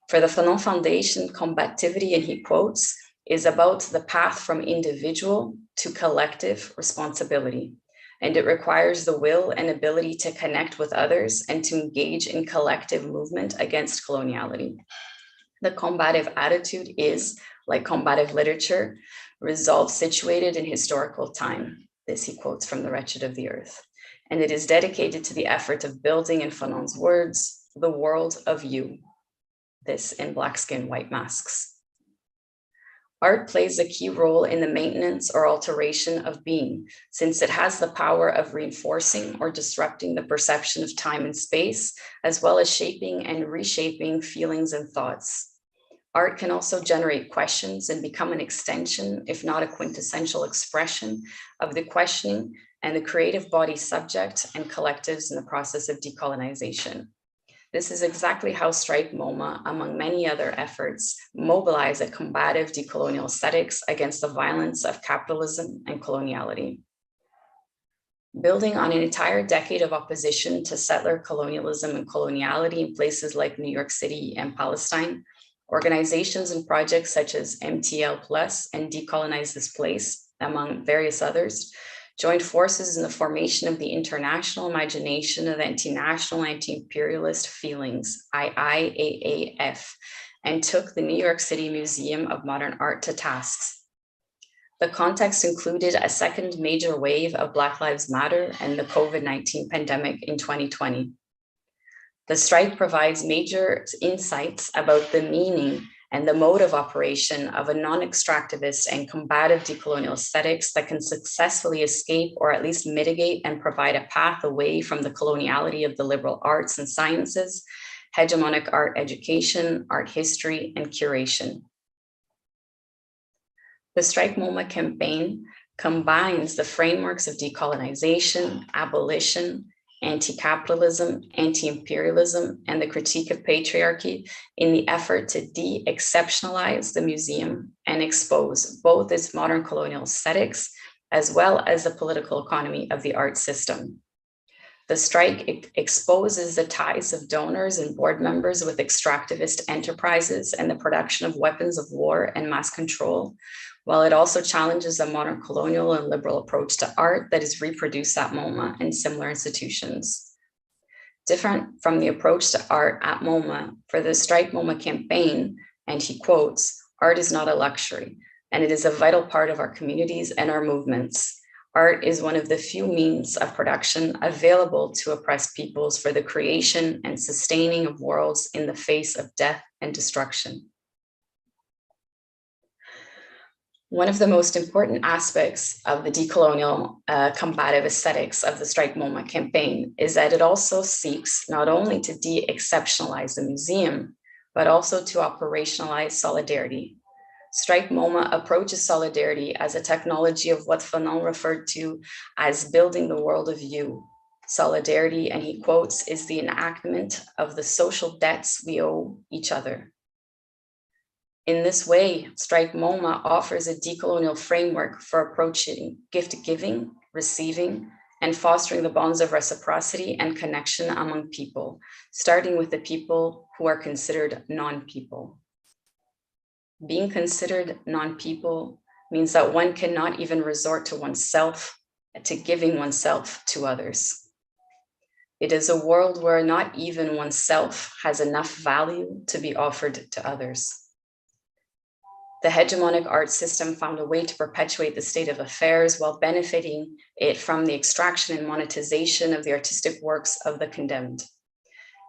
For the Fanon Foundation, combativity, and he quotes, is about the path from individual to collective responsibility, and it requires the will and ability to connect with others and to engage in collective movement against coloniality. The combative attitude is, like combative literature, resolve situated in historical time. This he quotes from The Wretched of the Earth, and it is dedicated to the effort of building, in Fanon's words, the world of you. This in Black Skin, White Masks. Art plays a key role in the maintenance or alteration of being, since it has the power of reinforcing or disrupting the perception of time and space, as well as shaping and reshaping feelings and thoughts. Art can also generate questions and become an extension, if not a quintessential expression, of the questioning and the creative body subject and collectives in the process of decolonization. This is exactly how Strike MoMA, among many other efforts, mobilize a combative decolonial aesthetics against the violence of capitalism and coloniality. Building on an entire decade of opposition to settler colonialism and coloniality in places like New York City and Palestine, organizations and projects such as MTL Plus and Decolonize This Place, among various others, joined forces in the formation of the International Imagination of Anti-National Anti-Imperialist Feelings, IIAAF, and took the New York City Museum of Modern Art to tasks. The context included a second major wave of Black Lives Matter and the COVID-19 pandemic in 2020. The strike provides major insights about the meaning and the mode of operation of a non-extractivist and combative decolonial aesthetics that can successfully escape or at least mitigate and provide a path away from the coloniality of the liberal arts and sciences, hegemonic art education, art history, and curation. The Strike MoMA campaign combines the frameworks of decolonization, abolition, anti-capitalism, anti-imperialism, and the critique of patriarchy in the effort to de-exceptionalize the museum and expose both its modern colonial aesthetics as well as the political economy of the art system. The strike exposes the ties of donors and board members with extractivist enterprises and the production of weapons of war and mass control, while it also challenges the modern colonial and liberal approach to art that is reproduced at MoMA and similar institutions. Different from the approach to art at MoMA, for the Strike MoMA campaign, and he quotes, art is not a luxury, and it is a vital part of our communities and our movements. Art is one of the few means of production available to oppressed peoples for the creation and sustaining of worlds in the face of death and destruction. One of the most important aspects of the decolonial combative aesthetics of the Strike MoMA campaign is that it also seeks not only to de-exceptionalize the museum, but also to operationalize solidarity. Strike MoMA approaches solidarity as a technology of what Fanon referred to as building the world of you. Solidarity, and he quotes, is the enactment of the social debts we owe each other. In this way, Strike MoMA offers a decolonial framework for approaching gift giving, receiving, and fostering the bonds of reciprocity and connection among people, starting with the people who are considered non-people. Being considered non-people means that one cannot even resort to oneself, to giving oneself to others. It is a world where not even oneself has enough value to be offered to others. The hegemonic art system found a way to perpetuate the state of affairs while benefiting it from the extraction and monetization of the artistic works of the condemned.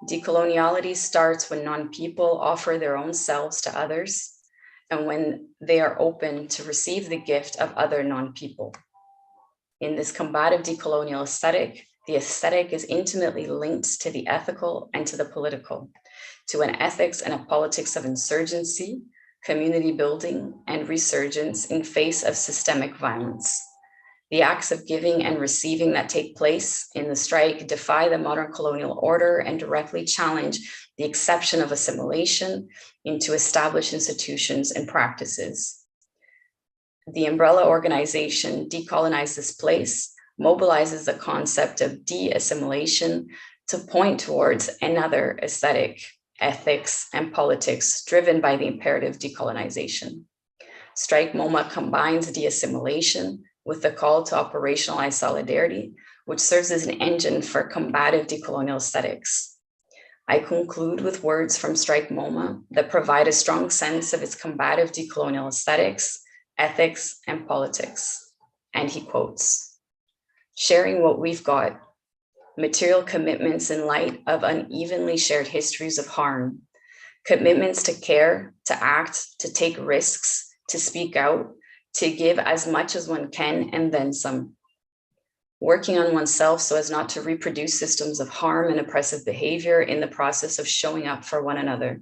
Decoloniality starts when non-people offer their own selves to others and when they are open to receive the gift of other non-people. In this combative decolonial aesthetic, the aesthetic is intimately linked to the ethical and to the political, to an ethics and a politics of insurgency, community building, and resurgence in face of systemic violence. The acts of giving and receiving that take place in the strike defy the modern colonial order and directly challenge the exception of assimilation into established institutions and practices. The umbrella organization Decolonize This Place mobilizes the concept of de-assimilation to point towards another aesthetic, ethics, and politics driven by the imperative decolonization. Strike MoMA combines de-assimilation with the call to operationalize solidarity, which serves as an engine for combative decolonial aesthetics. I conclude with words from Strike MoMA that provide a strong sense of its combative decolonial aesthetics, ethics, and politics. And he quotes, "Sharing what we've got, material commitments in light of unevenly shared histories of harm, commitments to care, to act, to take risks, to speak out, to give as much as one can and then some. Working on oneself so as not to reproduce systems of harm and oppressive behavior in the process of showing up for one another.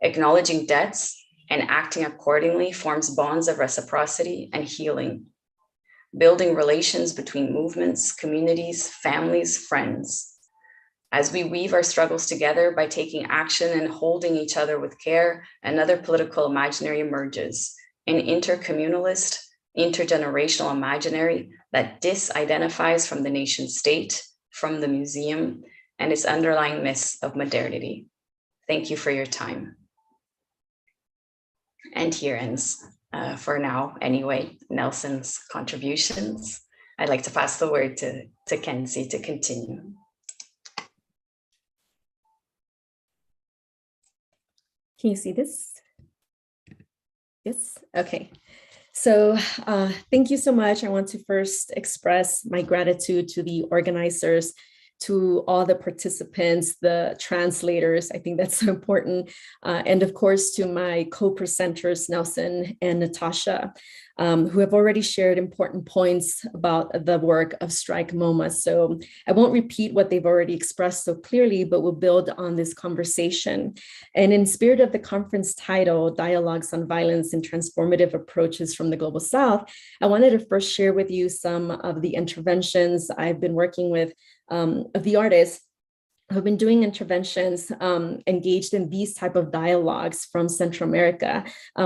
Acknowledging debts and acting accordingly forms bonds of reciprocity and healing. Building relations between movements, communities, families, friends. As we weave our struggles together by taking action and holding each other with care, another political imaginary emerges, an intercommunalist, intergenerational imaginary that disidentifies from the nation state, from the museum, and its underlying myths of modernity. Thank you for your time." And here ends, for now anyway, Nelson's contributions. I'd like to pass the word to Kency to continue.
Can you see this? Yes, okay. So thank you so much. I want to first express my gratitude to the organizers, to all the participants, the translators, I think that's so important, and of course to my co-presenters, Nelson and Nitasha, who have already shared important points about the work of Strike MoMA. So I won't repeat what they've already expressed so clearly, but we'll build on this conversation. And in spirit of the conference title, Dialogues on Violence and Transformative Approaches from the Global South, I wanted to first share with you some of the interventions I've been working with of the artists who have been doing interventions engaged in these type of dialogues from Central America,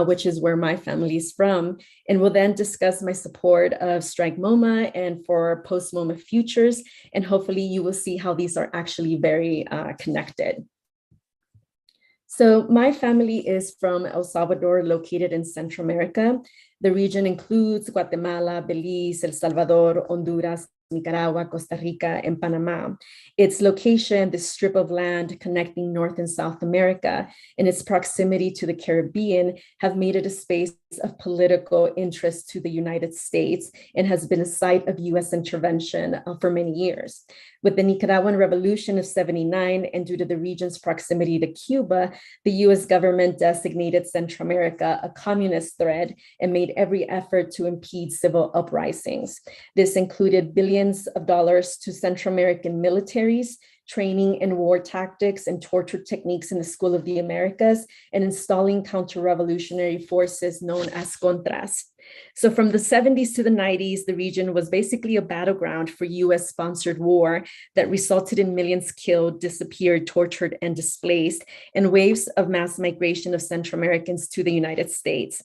which is where my family is from, and will then discuss my support of Strike MoMA and for post-MoMA futures, and hopefully you will see how these are actually very connected. So my family is from El Salvador, located in Central America. The region includes Guatemala, Belize, El Salvador, Honduras, Nicaragua, Costa Rica, and Panama. Its location, this strip of land connecting North and South America, and its proximity to the Caribbean have made it a space of political interest to the United States and has been a site of US intervention for many years. With the Nicaraguan Revolution of '79 and due to the region's proximity to Cuba, the US government designated Central America a communist threat and made every effort to impede civil uprisings. This included billions of dollars to Central American militaries, training in war tactics and torture techniques in the School of the Americas, and installing counter-revolutionary forces known as Contras. So from the 70s to the 90s, the region was basically a battleground for US-sponsored war that resulted in millions killed, disappeared, tortured, and displaced, and waves of mass migration of Central Americans to the United States.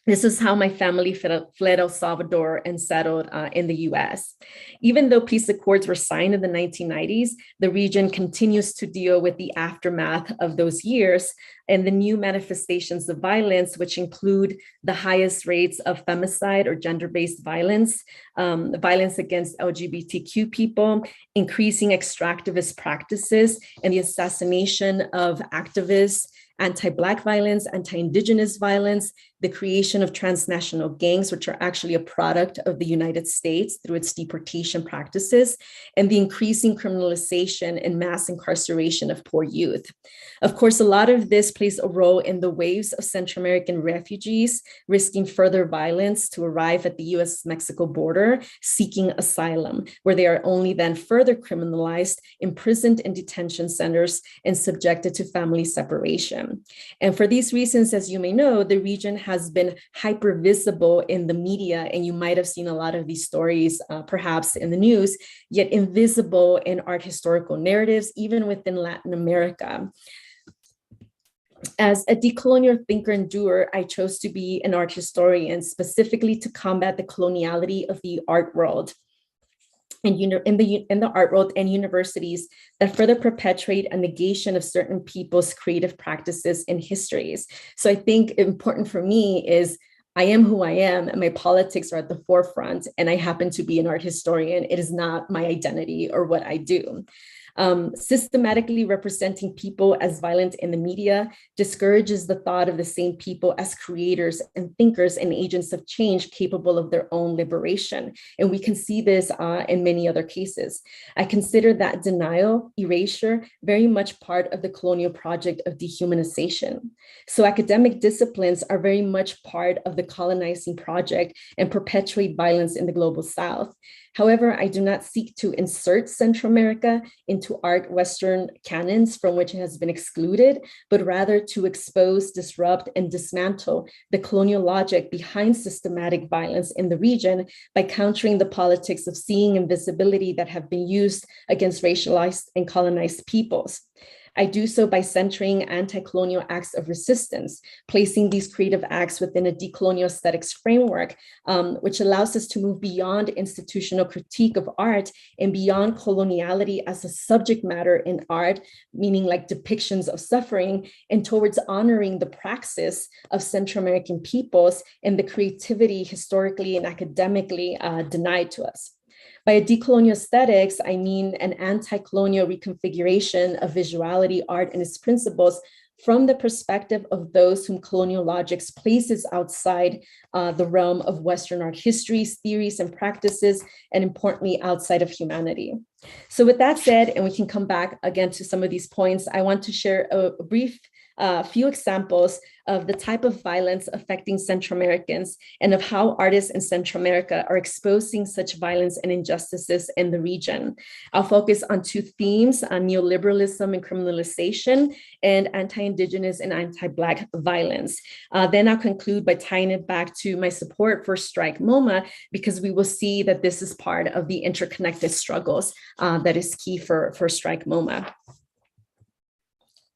This is how my family fled El Salvador and settled in the US. Even though peace accords were signed in the 1990s, the region continues to deal with the aftermath of those years and the new manifestations of violence, which include the highest rates of femicide or gender-based violence, violence against LGBTQ people, increasing extractivist practices, and the assassination of activists, anti-Black violence, anti-Indigenous violence, the creation of transnational gangs, which are actually a product of the United States through its deportation practices, and the increasing criminalization and mass incarceration of poor youth. Of course, a lot of this plays a role in the waves of Central American refugees risking further violence to arrive at the US-Mexico border seeking asylum, where they are only then further criminalized, imprisoned in detention centers, and subjected to family separation. And for these reasons, as you may know, the region has been hyper visible in the media, and you might have seen a lot of these stories perhaps in the news, yet invisible in art historical narratives, even within Latin America. As a decolonial thinker and doer, I chose to be an art historian, specifically to combat the coloniality of the art world. And in the art world and universities that further perpetuate a negation of certain people's creative practices and histories. So I think important for me is I am who I am and my politics are at the forefront, and I happen to be an art historian. It is not my identity or what I do. Systematically representing people as violent in the media discourages the thought of the same people as creators and thinkers and agents of change capable of their own liberation. And we can see this in many other cases. I consider that denial, erasure, very much part of the colonial project of dehumanization. So academic disciplines are very much part of the colonizing project and perpetuate violence in the global South. However, I do not seek to insert Central America into art Western canons from which it has been excluded, but rather to expose, disrupt, and dismantle the colonial logic behind systematic violence in the region by countering the politics of seeing and visibility that have been used against racialized and colonized peoples. I do so by centering anti-colonial acts of resistance, placing these creative acts within a decolonial aesthetics framework, which allows us to move beyond institutional critique of art and beyond coloniality as a subject matter in art, meaning like depictions of suffering, and towards honoring the praxis of Central American peoples and the creativity historically and academically denied to us. By a decolonial aesthetics, I mean an anti-colonial reconfiguration of visuality, art, and its principles from the perspective of those whom colonial logics places outside the realm of Western art histories, theories, and practices, and importantly, outside of humanity. So with that said, and we can come back again to some of these points, I want to share a brief few examples of the type of violence affecting Central Americans and of how artists in Central America are exposing such violence and injustices in the region. I'll focus on two themes, neoliberalism and criminalization, and anti-Indigenous and anti-Black violence. Then I'll conclude by tying it back to my support for Strike MoMA, because we will see that this is part of the interconnected struggles that is key for Strike MoMA.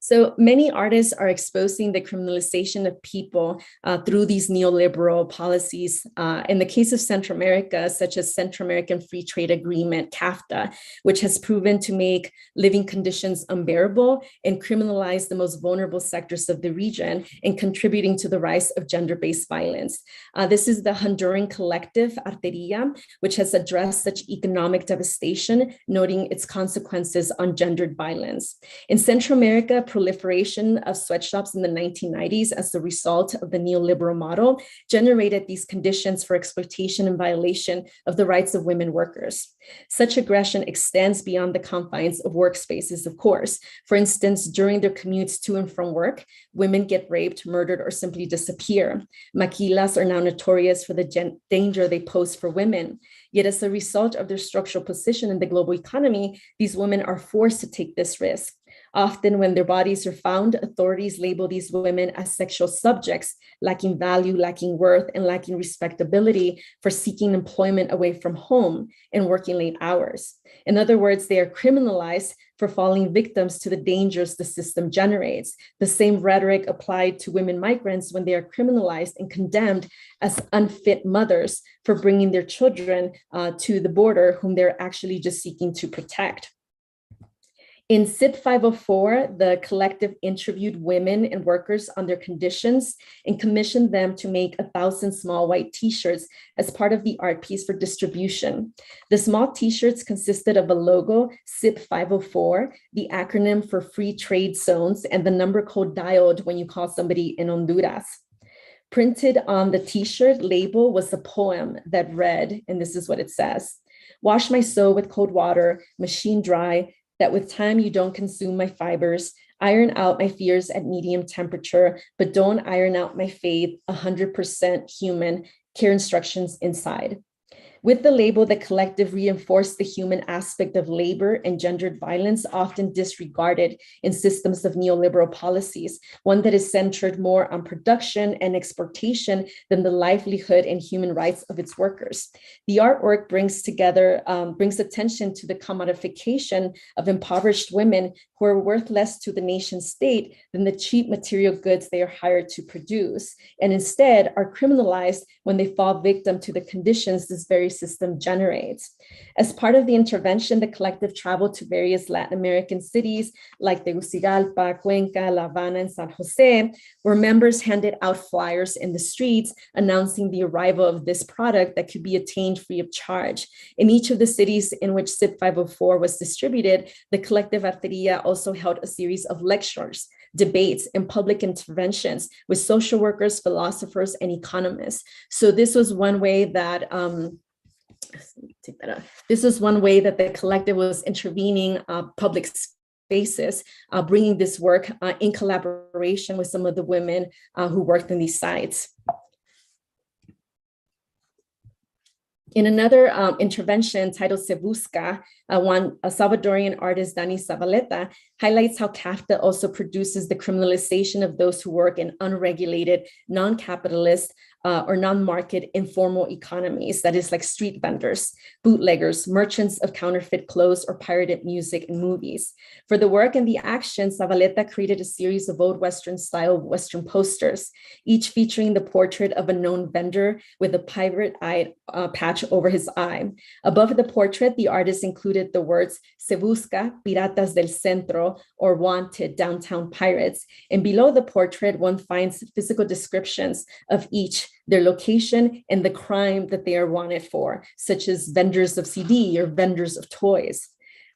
So many artists are exposing the criminalization of people through these neoliberal policies. In the case of Central America, such as Central American Free Trade Agreement, CAFTA, which has proven to make living conditions unbearable and criminalize the most vulnerable sectors of the region and contributing to the rise of gender-based violence. This is the Honduran collective Arteria, which has addressed such economic devastation, noting its consequences on gendered violence. In Central America, proliferation of sweatshops in the 1990s as the result of the neoliberal model generated these conditions for exploitation and violation of the rights of women workers. Such aggression extends beyond the confines of workspaces, of course. For instance, during their commutes to and from work, women get raped, murdered, or simply disappear. Maquilas are now notorious for the danger they pose for women. Yet as a result of their structural position in the global economy, these women are forced to take this risk. Often when their bodies are found, authorities label these women as sexual subjects, lacking value, lacking worth, and lacking respectability for seeking employment away from home and working late hours. In other words, they are criminalized for falling victims to the dangers the system generates. The same rhetoric applied to women migrants when they are criminalized and condemned as unfit mothers for bringing their children to the border, whom they're actually just seeking to protect. In CIP 504, the collective interviewed women and workers on their conditions and commissioned them to make 1,000 small white t-shirts as part of the art piece for distribution. The small t-shirts consisted of a logo, CIP 504, the acronym for Free Trade Zones, and the number code dialed when you call somebody in Honduras. Printed on the t-shirt label was a poem that read, and this is what it says: "Wash my soul with cold water, machine dry, that with time you don't consume my fibers, iron out my fears at medium temperature, but don't iron out my faith, 100% human, care instructions inside." With the label, the collective reinforced the human aspect of labor and gendered violence, often disregarded in systems of neoliberal policies, one that is centered more on production and exportation than the livelihood and human rights of its workers. The artwork brings attention to the commodification of impoverished women who are worth less to the nation state than the cheap material goods they are hired to produce, and instead are criminalized when they fall victim to the conditions this very system generates. As part of the intervention, the collective traveled to various Latin American cities like Tegucigalpa, Cuenca, La Habana, and San Jose, where members handed out flyers in the streets announcing the arrival of this product that could be obtained free of charge. In each of the cities in which CIP 504 was distributed, the collective Arteria also held a series of lectures, debates, and public interventions with social workers, philosophers, and economists. So this was one way that the collective was intervening public spaces, bringing this work in collaboration with some of the women who worked in these sites. In another intervention titled Se Busca, a Salvadorian artist, Dani Zavaleta, highlights how CAFTA also produces the criminalization of those who work in unregulated, non-capitalist, or non-market informal economies, that is like street vendors, bootleggers, merchants of counterfeit clothes or pirated music and movies. For the work and the action, Zavaleta created a series of old Western style Western posters, each featuring the portrait of a known vendor with a pirate-eyed patch over his eye. Above the portrait, the artist included the words "Se busca, piratas del centro," or "wanted, downtown pirates." And below the portrait, one finds physical descriptions of each, their location, and the crime that they are wanted for, such as vendors of CD or vendors of toys.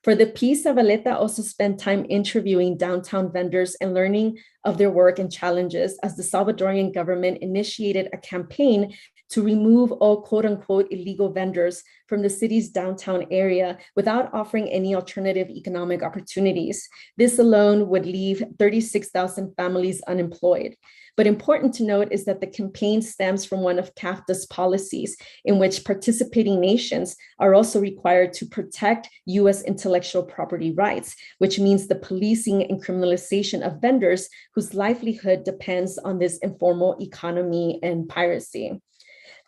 For the piece, Zavaleta also spent time interviewing downtown vendors and learning of their work and challenges as the Salvadorian government initiated a campaign to remove all quote-unquote illegal vendors from the city's downtown area without offering any alternative economic opportunities. This alone would leave 36,000 families unemployed. But important to note is that the campaign stems from one of CAFTA's policies, in which participating nations are also required to protect US intellectual property rights, which means the policing and criminalization of vendors whose livelihood depends on this informal economy and piracy.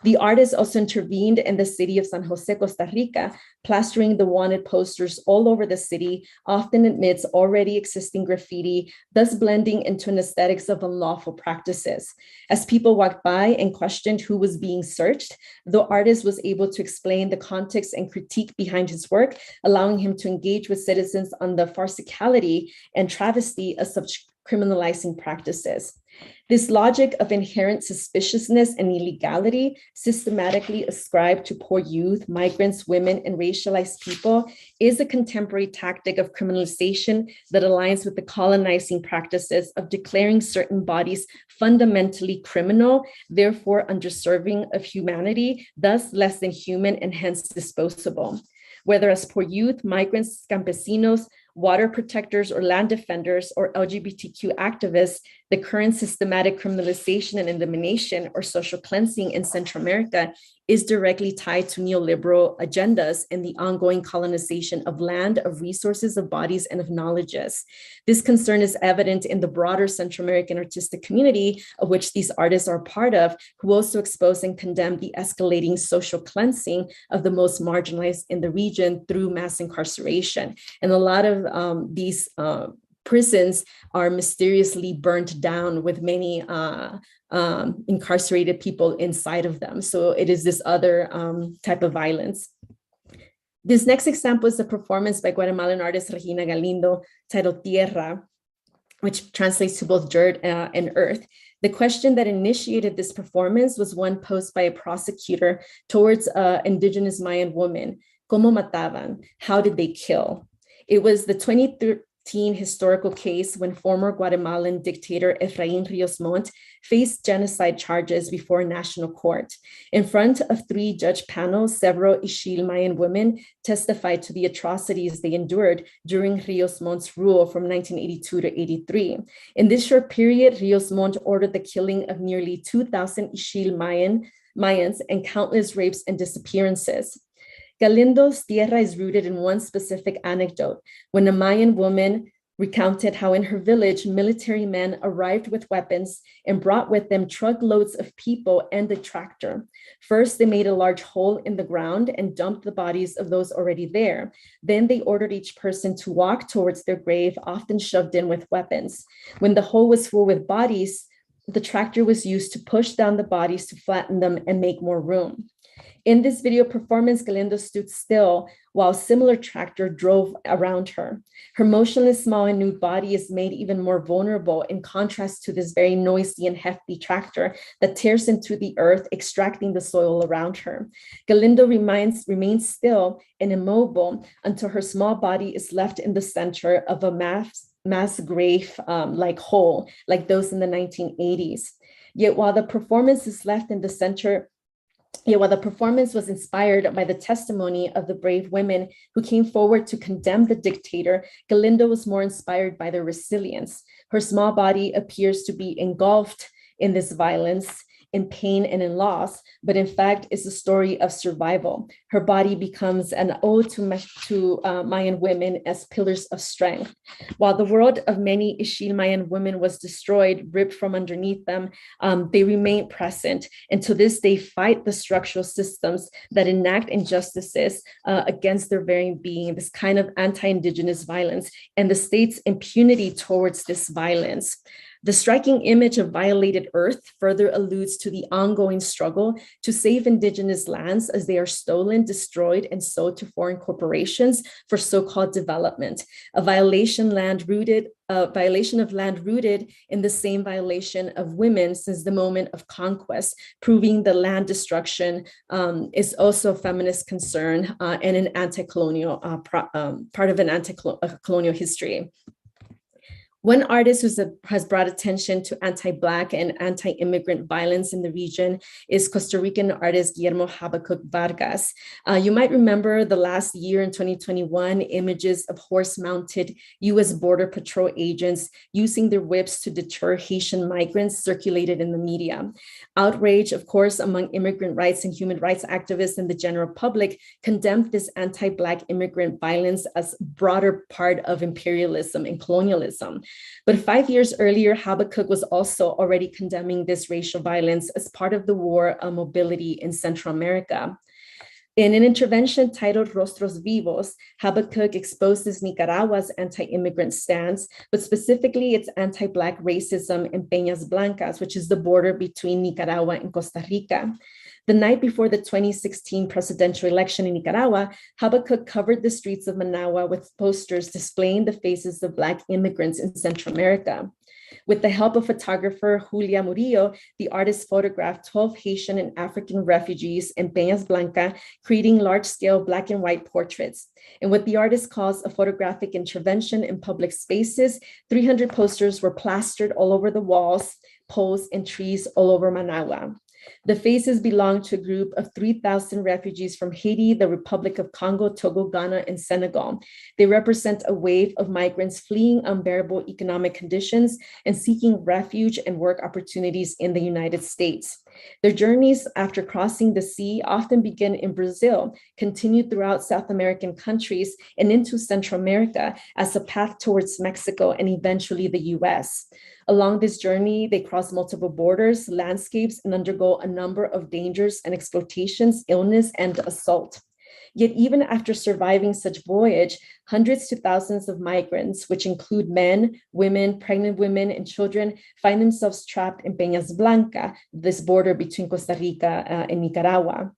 The artist also intervened in the city of San Jose, Costa Rica, plastering the wanted posters all over the city, often amidst already existing graffiti, thus blending into an aesthetics of unlawful practices. As people walked by and questioned who was being searched, the artist was able to explain the context and critique behind his work, allowing him to engage with citizens on the farcicality and travesty of such criminalizing practices. This logic of inherent suspiciousness and illegality, systematically ascribed to poor youth, migrants, women, and racialized people, is a contemporary tactic of criminalization that aligns with the colonizing practices of declaring certain bodies fundamentally criminal, therefore undeserving of humanity, thus less than human and hence disposable. Whether as poor youth, migrants, campesinos, water protectors or land defenders or LGBTQ activists, the current systematic criminalization and elimination or social cleansing in Central America is directly tied to neoliberal agendas and the ongoing colonization of land, of resources, of bodies, and of knowledges. This concern is evident in the broader Central American artistic community, of which these artists are part of, who also expose and condemn the escalating social cleansing of the most marginalized in the region through mass incarceration. And a lot of these prisons are mysteriously burnt down with many incarcerated people inside of them. So it is this other type of violence. This next example is a performance by Guatemalan artist Regina Galindo titled Tierra, which translates to both dirt and earth. The question that initiated this performance was one posed by a prosecutor towards an indigenous Mayan woman. ¿Cómo mataban? How did they kill? It was the 2013 historical case when former Guatemalan dictator Efraín Ríos Montt faced genocide charges before a national court. In front of 3 judge panels, several Ixil Mayan women testified to the atrocities they endured during Ríos Montt's rule from 1982 to 83. In this short period, Ríos Montt ordered the killing of nearly 2,000 Ixil Mayans and countless rapes and disappearances. Galindo's Tierra is rooted in one specific anecdote, when a Mayan woman recounted how in her village, military men arrived with weapons and brought with them truckloads of people and a tractor. First, they made a large hole in the ground and dumped the bodies of those already there. Then they ordered each person to walk towards their grave, often shoved in with weapons. When the hole was full with bodies, the tractor was used to push down the bodies to flatten them and make more room. In this video performance, Galindo stood still while a similar tractor drove around her. Her motionless, small, and nude body is made even more vulnerable in contrast to this very noisy and hefty tractor that tears into the earth, extracting the soil around her. Galindo remains still and immobile until her small body is left in the center of a mass grave like hole, like those in the 1980s. Yet while the performance was inspired by the testimony of the brave women who came forward to condemn the dictator, Galindo was more inspired by their resilience. Her small body appears to be engulfed in this violence, in pain and in loss, but in fact is a story of survival. Her body becomes an ode to Mayan women as pillars of strength. While the world of many Ixil Mayan women was destroyed, ripped from underneath them, they remain present, and to this day fight the structural systems that enact injustices against their very being, this kind of anti-Indigenous violence, and the state's impunity towards this violence. The striking image of violated earth further alludes to the ongoing struggle to save Indigenous lands as they are stolen, destroyed, and sold to foreign corporations for so-called development. A violation of land rooted in the same violation of women since the moment of conquest, proving that land destruction is also a feminist concern and an anti-colonial part of an anti-colonial history. One artist who has brought attention to anti-Black and anti-immigrant violence in the region is Costa Rican artist Guillermo Habacuc Vargas. You might remember the last year in 2021, images of horse-mounted US Border Patrol agents using their whips to deter Haitian migrants circulated in the media. Outrage, of course, among immigrant rights and human rights activists and the general public condemned this anti-Black immigrant violence as a broader part of imperialism and colonialism. But 5 years earlier, Habacuc was also already condemning this racial violence as part of the war on mobility in Central America. In an intervention titled Rostros Vivos, Habakkuk exposes Nicaragua's anti-immigrant stance, but specifically its anti-Black racism in Peñas Blancas, which is the border between Nicaragua and Costa Rica. The night before the 2016 presidential election in Nicaragua, Habakkuk covered the streets of Managua with posters displaying the faces of Black immigrants in Central America. With the help of photographer Julia Murillo, the artist photographed 12 Haitian and African refugees in Peñas Blancas, creating large-scale Black and white portraits. And what the artist calls a photographic intervention in public spaces, 300 posters were plastered all over the walls, poles, and trees all over Managua. The faces belong to a group of 3,000 refugees from Haiti, the Republic of Congo, Togo, Ghana, and Senegal. They represent a wave of migrants fleeing unbearable economic conditions and seeking refuge and work opportunities in the United States. Their journeys after crossing the sea often begin in Brazil, continue throughout South American countries, and into Central America as a path towards Mexico and eventually the US. Along this journey, they cross multiple borders, landscapes, and undergo a number of dangers and exploitations, illness, and assault. Yet even after surviving such voyage, hundreds to thousands of migrants, which include men, women, pregnant women, and children, find themselves trapped in Peñas Blancas, this border between Costa Rica and Nicaragua.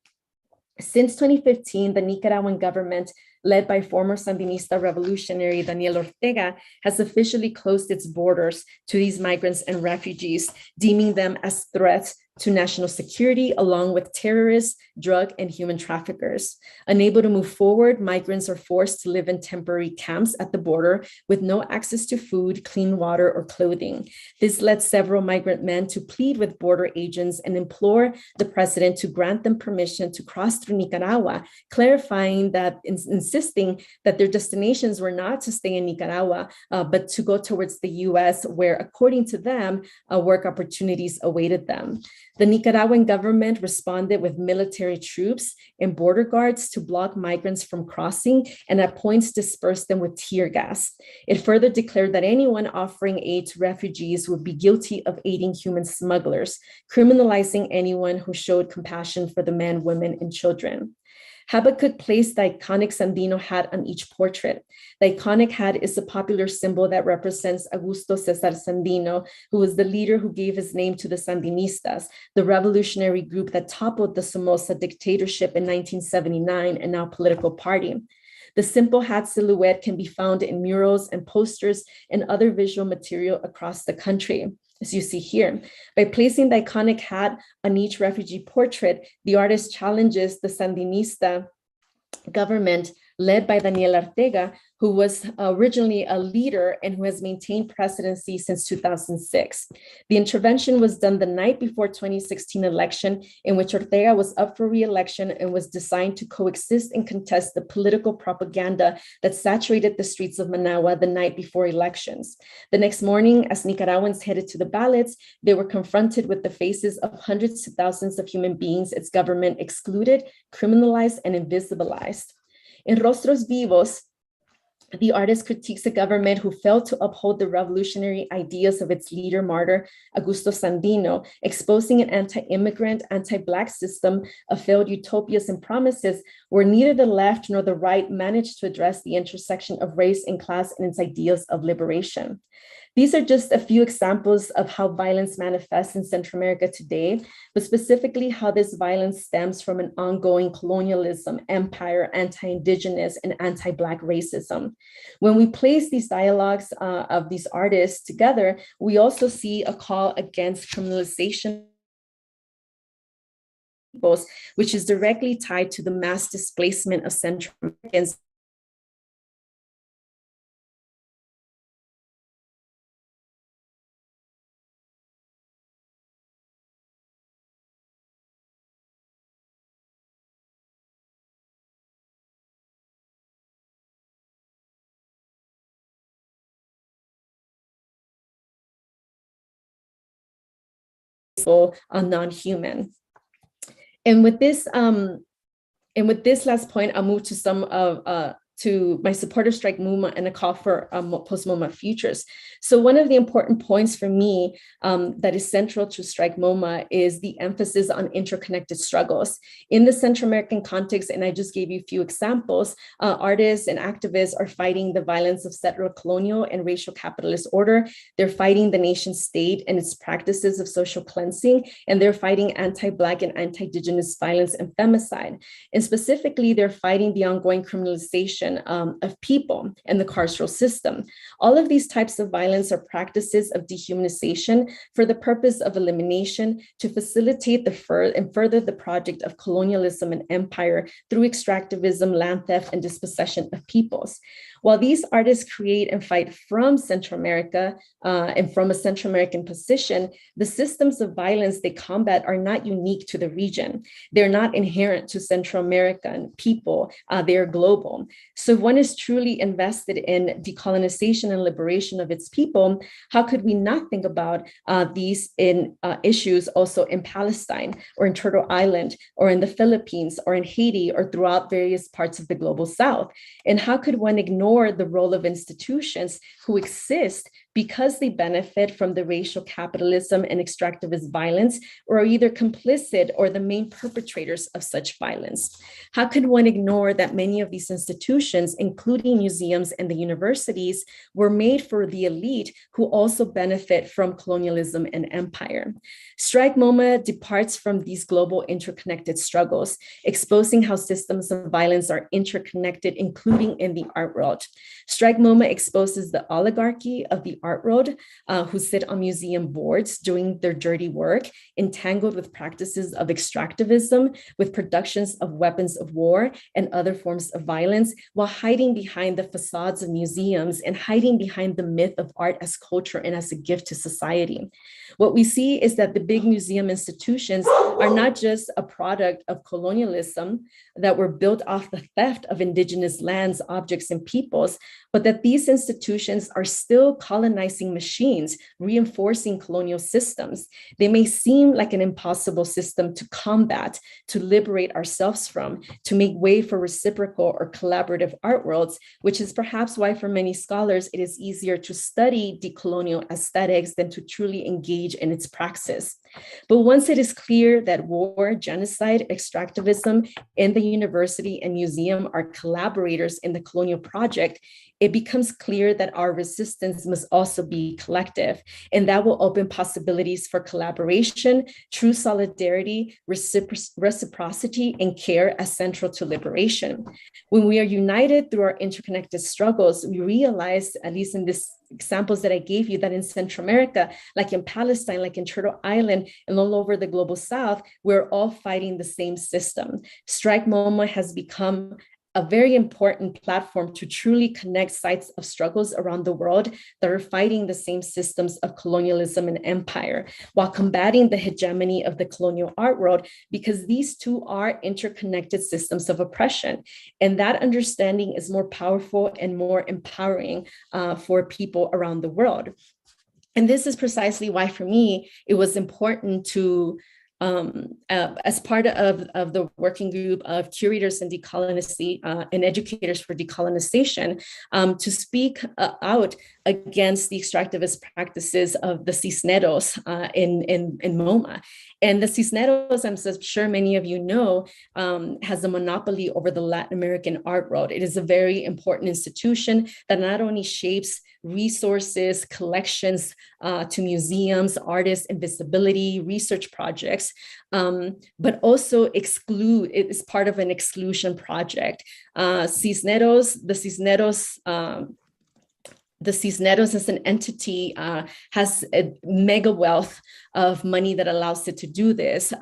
Since 2015, the Nicaraguan government, led by former Sandinista revolutionary Daniel Ortega, has officially closed its borders to these migrants and refugees, deeming them as threats to national security, along with terrorists, drug, and human traffickers. Unable to move forward, migrants are forced to live in temporary camps at the border with no access to food, clean water, or clothing. This led several migrant men to plead with border agents and implore the president to grant them permission to cross through Nicaragua, clarifying that, insisting that their destinations were not to stay in Nicaragua, but to go towards the US, where, according to them, work opportunities awaited them. The Nicaraguan government responded with military troops and border guards to block migrants from crossing, and at points dispersed them with tear gas. It further declared that anyone offering aid to refugees would be guilty of aiding human smugglers, criminalizing anyone who showed compassion for the men, women, and children. Habakkuk placed the iconic Sandino hat on each portrait. The iconic hat is a popular symbol that represents Augusto Cesar Sandino, who was the leader who gave his name to the Sandinistas, the revolutionary group that toppled the Somoza dictatorship in 1979 and now political party. The simple hat silhouette can be found in murals and posters and other visual material across the country, as you see here. By placing the iconic hat on each refugee portrait, the artist challenges the Sandinista government led by Daniel Ortega, who was originally a leader and who has maintained presidency since 2006. The intervention was done the night before 2016 election, in which Ortega was up for re-election and was designed to coexist and contest the political propaganda that saturated the streets of Managua the night before elections. The next morning, as Nicaraguans headed to the ballots, they were confronted with the faces of hundreds to thousands of human beings its government excluded, criminalized, and invisibilized. In Rostros Vivos, the artist critiques a government who failed to uphold the revolutionary ideas of its leader martyr, Augusto Sandino, exposing an anti-immigrant, anti-Black system of failed utopias and promises where neither the left nor the right managed to address the intersection of race and class and its ideas of liberation. These are just a few examples of how violence manifests in Central America today, but specifically how this violence stems from an ongoing colonialism, empire, anti-Indigenous, and anti-Black racism. When we place these dialogues of these artists together, we also see a call against criminalization, which is directly tied to the mass displacement of Central Americans non-human. And with this last point, I'll move to some of to my support of Strike MoMA and a call for post-MoMA futures. So one of the important points for me that is central to Strike MoMA is the emphasis on interconnected struggles. In the Central American context, and I just gave you a few examples, artists and activists are fighting the violence of settler colonial and racial capitalist order. They're fighting the nation state and its practices of social cleansing, and they're fighting anti-Black and anti-Indigenous violence and femicide. And specifically, they're fighting the ongoing criminalization of people and the carceral system. All of these types of violence are practices of dehumanization for the purpose of elimination to facilitate and further the project of colonialism and empire through extractivism, land theft, and dispossession of peoples. While these artists create and fight from Central America and from a Central American position, the systems of violence they combat are not unique to the region. They're not inherent to Central American people. They are global. So if one is truly invested in decolonization and liberation of its people, how could we not think about these issues also in Palestine or in Turtle Island or in the Philippines or in Haiti or throughout various parts of the global South? And how could one ignore the role of institutions who exist because they benefit from the racial capitalism and extractivist violence, or are either complicit or the main perpetrators of such violence? How could one ignore that many of these institutions, including museums and the universities, were made for the elite who also benefit from colonialism and empire? Strike MoMA departs from these global interconnected struggles, exposing how systems of violence are interconnected, including in the art world. Strike MoMA exposes the oligarchy of the art world, who sit on museum boards doing their dirty work, entangled with practices of extractivism, with productions of weapons of war and other forms of violence, while hiding behind the facades of museums and hiding behind the myth of art as culture and as a gift to society. What we see is that the big museum institutions are not just a product of colonialism that were built off the theft of indigenous lands, objects, and peoples, but that these institutions are still colonizing machines, reinforcing colonial systems. They may seem like an impossible system to combat, to liberate ourselves from, to make way for reciprocal or collaborative art worlds, which is perhaps why for many scholars, it is easier to study decolonial aesthetics than to truly engage in its praxis. But once it is clear that war, genocide, extractivism in the university and museum are collaborators in the colonial project, it becomes clear that our resistance must also be collective, and that will open possibilities for collaboration, true solidarity, reciprocity, and care as central to liberation. When we are united through our interconnected struggles, we realize, at least in these examples that I gave you, that in Central America, like in Palestine, like in Turtle Island, and all over the global South, we're all fighting the same system. Strike MoMA has become a very important platform to truly connect sites of struggles around the world that are fighting the same systems of colonialism and empire, while combating the hegemony of the colonial art world, because these two are interconnected systems of oppression. And that understanding is more powerful and more empowering for people around the world. And this is precisely why, for me, it was important to as part of the working group of curators and decolonization and educators for decolonization, to speak out against the extractivist practices of the Cisneros in MoMA. And the Cisneros, I'm sure many of you know, has a monopoly over the Latin American art world. It is a very important institution that not only shapes resources, collections to museums, artists, and visibility, research projects, but also it is part of an exclusion project. The Cisneros as an entity has a mega wealth of money that allows it to do this.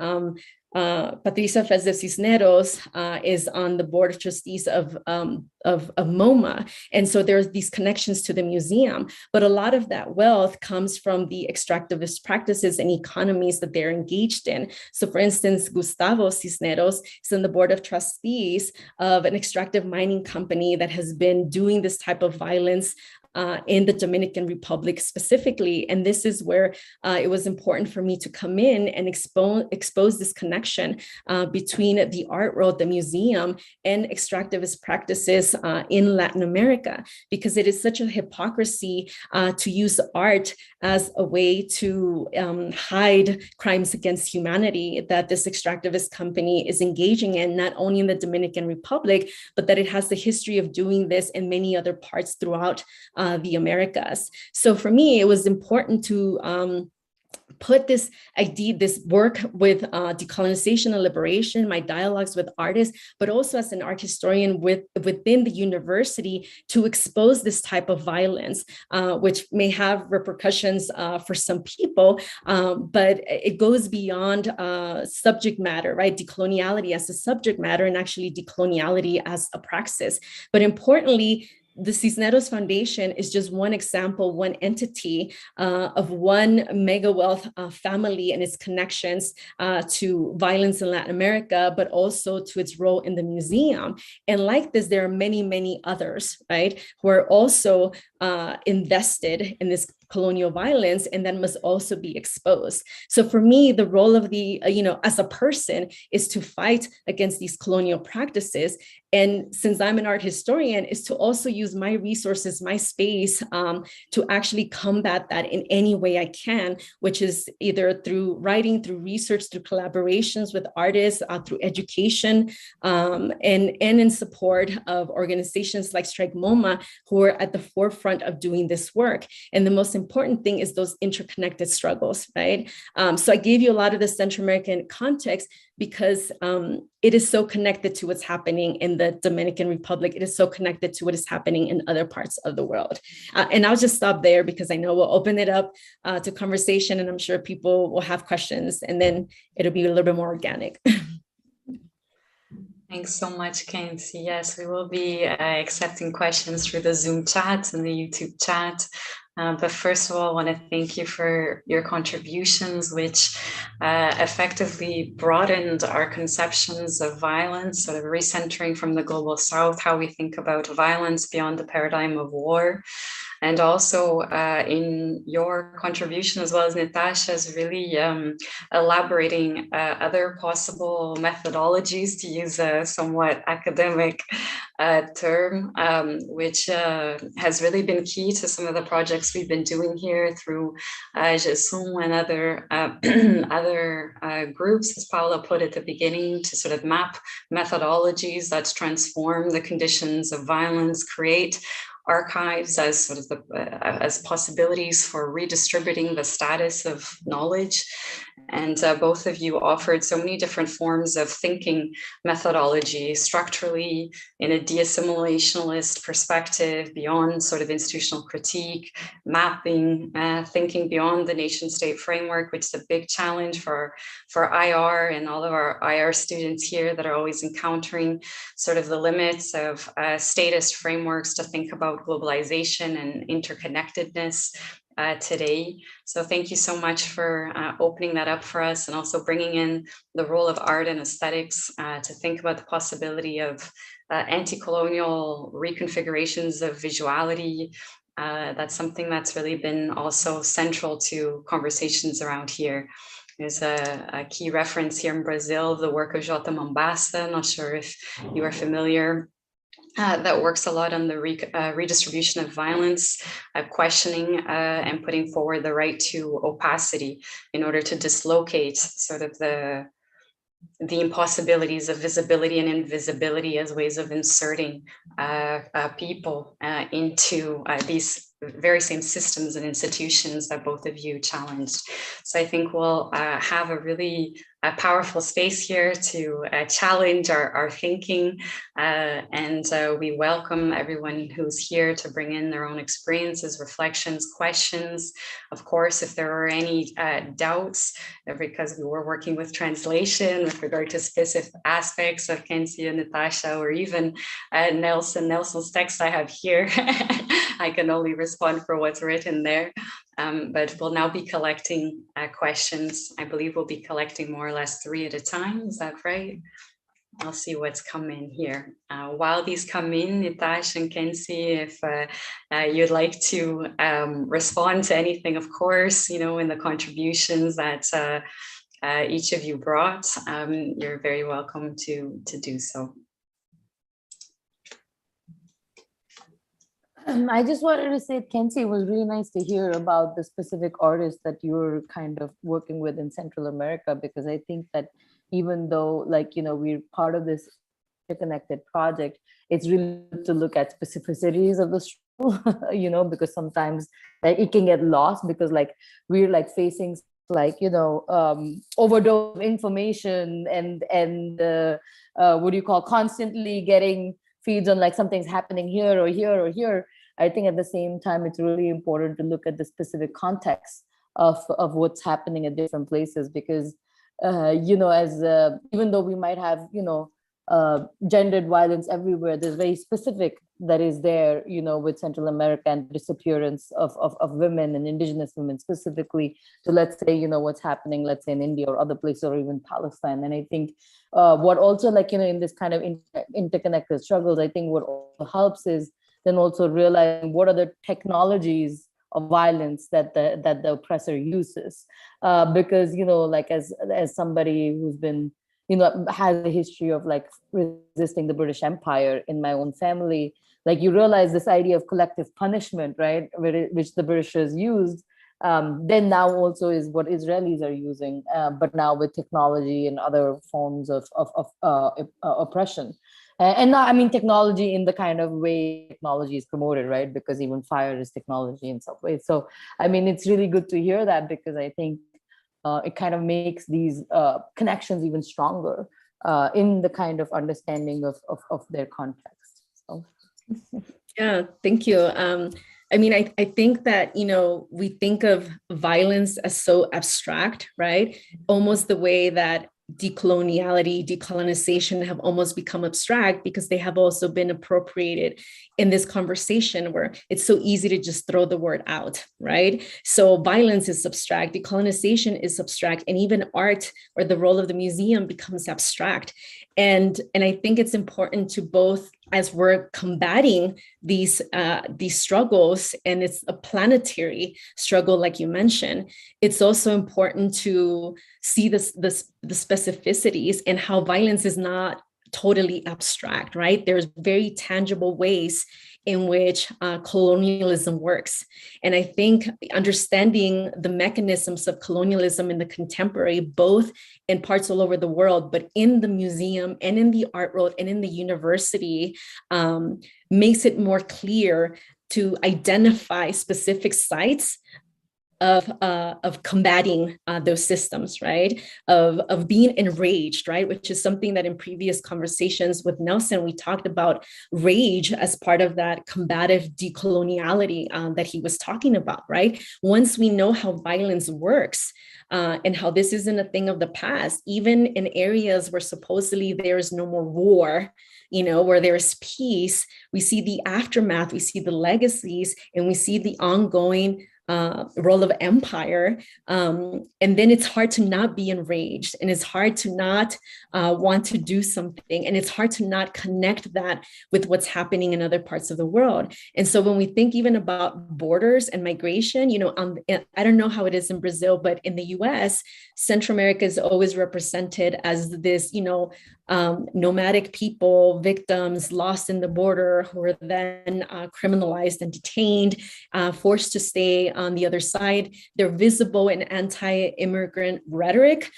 Patricia Fez de Cisneros is on the board of trustees of MoMA. And so there's these connections to the museum, but a lot of that wealth comes from the extractivist practices and economies that they're engaged in. So for instance, Gustavo Cisneros is on the board of trustees of an extractive mining company that has been doing this type of violence in the Dominican Republic specifically. And this is where it was important for me to come in and expose this connection between the art world, the museum, and extractivist practices in Latin America, because it is such a hypocrisy to use art as a way to hide crimes against humanity that this extractivist company is engaging in, not only in the Dominican Republic, but that it has the history of doing this in many other parts throughout the Americas. So for me, it was important to put this idea, this work with decolonization and liberation, my dialogues with artists, but also as an art historian within the university to expose this type of violence, which may have repercussions for some people, but it goes beyond subject matter, right? Decoloniality as a subject matter and actually decoloniality as a praxis. But importantly, the Cisneros Foundation is just one example, one entity of one mega wealth family and its connections to violence in Latin America, but also to its role in the museum. And like this, there are many, many others, right, who are also invested in this colonial violence and then must also be exposed. So for me, the role of the, as a person is to fight against these colonial practices. And since I'm an art historian, is to also use my resources, my space to actually combat that in any way I can, which is either through writing, through research, through collaborations with artists, through education, and in support of organizations like Strike MoMA, who are at the forefront of doing this work. And the most important thing is those interconnected struggles, right? So I gave you a lot of the Central American context because it is so connected to what's happening in the Dominican Republic. It is so connected to what is happening in other parts of the world. And I'll just stop there because I know we'll open it up to conversation and I'm sure people will have questions and then it'll be a little bit more organic.
Thanks so much, Kency. Yes, we will be accepting questions through the Zoom chat and the YouTube chat. But first of all, I want to thank you for your contributions, which effectively broadened our conceptions of violence, sort of recentering from the global south, how we think about violence beyond the paradigm of war. And also in your contribution, as well as Nitasha's, really elaborating other possible methodologies, to use a somewhat academic term, which has really been key to some of the projects we've been doing here through Gill and other groups, as Paula put at the beginning, to sort of map methodologies that transform the conditions of violence, create archives as sort of as possibilities for redistributing the status of knowledge. And both of you offered so many different forms of thinking methodology, structurally in a de-assimilationalist perspective, beyond sort of institutional critique, mapping, thinking beyond the nation-state framework, which is a big challenge for IR and all of our IR students here that are always encountering sort of the limits of statist frameworks to think about globalization and interconnectedness today. So thank you so much for opening that up for us and also bringing in the role of art and aesthetics to think about the possibility of anti-colonial reconfigurations of visuality. That's something that's really been also central to conversations around here. There's a key reference here in Brazil, the work of J. Mombasa. Not sure if you are familiar. That works a lot on the redistribution of violence, questioning and putting forward the right to opacity in order to dislocate sort of the impossibilities of visibility and invisibility as ways of inserting people into these very same systems and institutions that both of you challenged. So I think we'll have a really powerful space here to challenge our thinking, and we welcome everyone who's here to bring in their own experiences, reflections, questions. Of course, if there are any doubts, because we were working with translation with regard to specific aspects of Kency and Nitasha, or even Nelson's text I have here, I can only respond for what's written there. But we'll now be collecting questions. I believe we'll be collecting more or less 3 at a time. Is that right? I'll see what's come in here. While these come in, Nitasha and Kency, if you'd like to respond to anything, of course, in the contributions that each of you brought, you're very welcome to do so.
I just wanted to say, Kency, it was really nice to hear about the specific artists that you're kind of working with in Central America, because I think that even though, we're part of this interconnected project, it's really good to look at specificities of the struggle, because sometimes it can get lost, because we're facing overdose of information and what do you call, constantly getting feeds on something's happening here or here or here. I think at the same time, it's really important to look at the specific context of what's happening at different places, because even though we might have gendered violence everywhere, there's very specific that is there, with Central America and disappearance of women and indigenous women specifically, to let's say, what's happening, let's say in India or other places, or even Palestine. And I think what also in this kind of interconnected struggles, I think what also helps is then also realizing what are the technologies of violence that the oppressor uses, because as somebody who's been has a history of resisting the British Empire in my own family, you realize this idea of collective punishment, right, which the Britishers used, then now also is what Israelis are using, but now with technology and other forms of oppression. And now, I mean, technology in the kind of way technology is promoted, right? Because even fire is technology in some ways. So, I mean, it's really good to hear that, because I think it kind of makes these connections even stronger in the kind of understanding of their context. So.
Yeah, thank you. I mean, I think that, we think of violence as so abstract, right? Almost the way that decoloniality, decolonization have almost become abstract, because they have also been appropriated in this conversation where it's so easy to just throw the word out, right? So violence is abstract, decolonization is abstract, and even art or the role of the museum becomes abstract. And I think it's important to both, as we're combating these struggles, and it's a planetary struggle, like you mentioned, it's also important to see the specificities and how violence is not totally abstract, right? There's very tangible ways in which colonialism works. And I think understanding the mechanisms of colonialism in the contemporary, both in parts all over the world, but in the museum and in the art world and in the university, makes it more clear to identify specific sites of combating those systems, right? Of being enraged, right? Which is something that in previous conversations with Nelson, we talked about rage as part of that combative decoloniality that he was talking about, right? Once we know how violence works, and how this isn't a thing of the past, even in areas where supposedly there is no more war, where there is peace, we see the aftermath, we see the legacies, and we see the ongoing role of empire. And then it's hard to not be enraged, and it's hard to not want to do something. And it's hard to not connect that with what's happening in other parts of the world. And so when we think even about borders and migration, I don't know how it is in Brazil, but in the US, Central America is always represented as this, nomadic people, victims lost in the border, who are then criminalized and detained, forced to stay on the other side. They're visible in anti-immigrant rhetoric,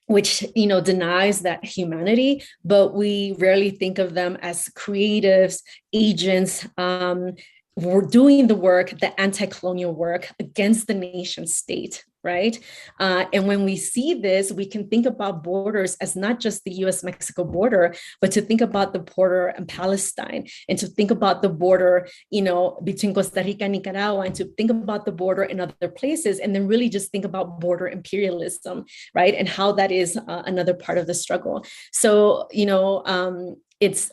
which denies that humanity, but we rarely think of them as creatives, agents. We're doing the work, the anti-colonial work against the nation state, right? And when we see this, we can think about borders as not just the US-Mexico border, but to think about the border in Palestine, and to think about the border, between Costa Rica and Nicaragua, and to think about the border in other places, and then really just think about border imperialism, right? And how that is another part of the struggle. So,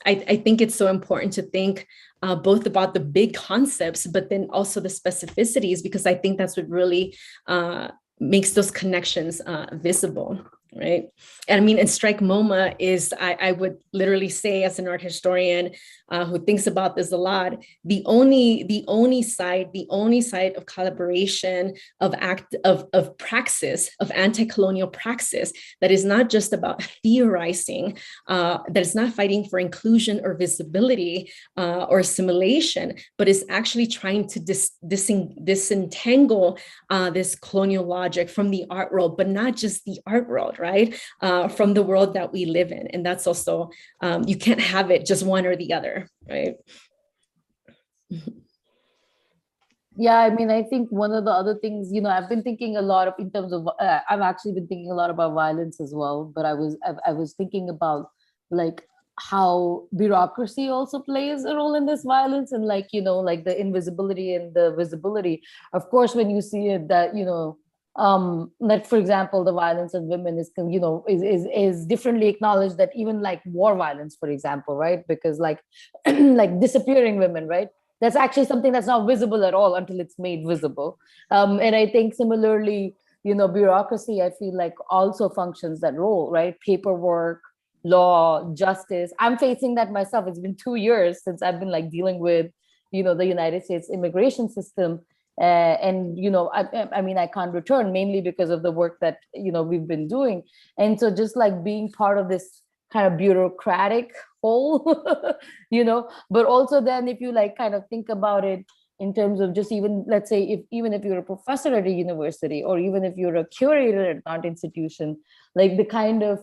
I think it's so important to think both about the big concepts, but then also the specificities, because I think that's what really makes those connections visible. right? And I mean, and Strike MoMA is, I would literally say, as an art historian who thinks about this a lot, the only site of collaboration, of praxis, of anti-colonial praxis that is not just about theorizing, that is not fighting for inclusion or visibility or assimilation, but is actually trying to disentangle this colonial logic from the art world, but not just the art world, right? From the world that we live in. And that's also, you can't have it just one or the other, right?
Yeah, I mean, I think one of the other things, you know, I've been thinking a lot of, in terms of, I've actually been thinking a lot about violence as well, but I was thinking about like how bureaucracy also plays a role in this violence, and like, you know, like the invisibility and the visibility. Of course, when you see it, that, you know, that, for example, the violence of women is, you know, is differently acknowledged, that even like war violence, for example, right? Because like like disappearing women, right? That's actually something that's not visible at all until it's made visible. And I think similarly, you know, bureaucracy, I feel like also functions that role, right? Paperwork, law, justice. I'm facing that myself. It's been 2 years since I've been like dealing with, you know, the United States immigration system. And, you know, I mean, I can't return, mainly because of the work that, you know, we've been doing. And so just like being part of this kind of bureaucratic whole, you know, but also then if you like kind of think about it in terms of just even, let's say, even if you're a professor at a university, or even if you're a curator at an art institution, like the kind of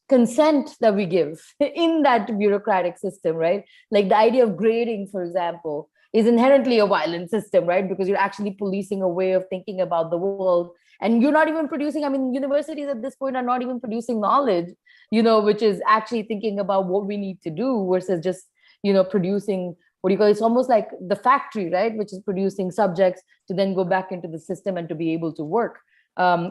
consent that we give in that bureaucratic system, right? Like the idea of grading, for example, is inherently a violent system, right? Because you're actually policing a way of thinking about the world. And you're not even producing, I mean, universities at this point are not even producing knowledge, you know, which is actually thinking about what we need to do versus just, you know, producing, what do you call it? It's almost like the factory, right? Which is producing subjects to then go back into the system and to be able to work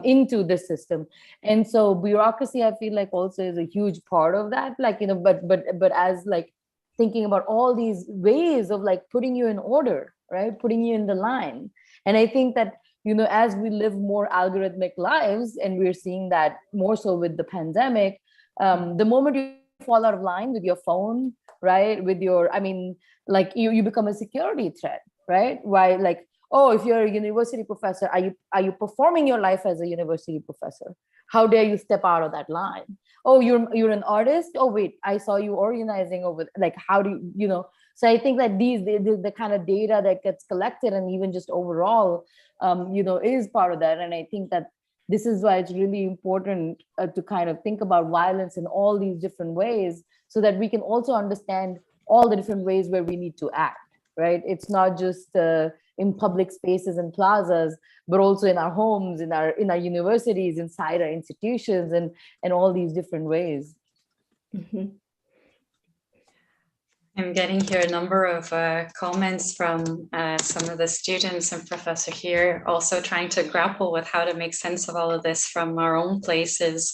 into this system. And so bureaucracy, I feel like also is a huge part of that. Like, you know, but as like thinking about all these ways of like putting you in order, right? Putting you in the line. And I think that, you know, as we live more algorithmic lives, and we're seeing that more so with the pandemic, the moment you fall out of line with your phone, right? With your, I mean, like you become a security threat, right? Why, like, oh, if you're a university professor, are you performing your life as a university professor? How dare you step out of that line? Oh, you're an artist. Oh, wait, I saw you organizing over, like, how do you, you know? So I think that the kind of data that gets collected, and even just overall, you know, is part of that. And I think that this is why it's really important to kind of think about violence in all these different ways, so that we can also understand all the different ways where we need to act, right? It's not just in public spaces and plazas, but also in our homes, in our universities, inside our institutions, and all these different ways.
Mm-hmm.
I'm getting here a number of comments from some of the students and professor here, also trying to grapple with how to make sense of all of this from our own places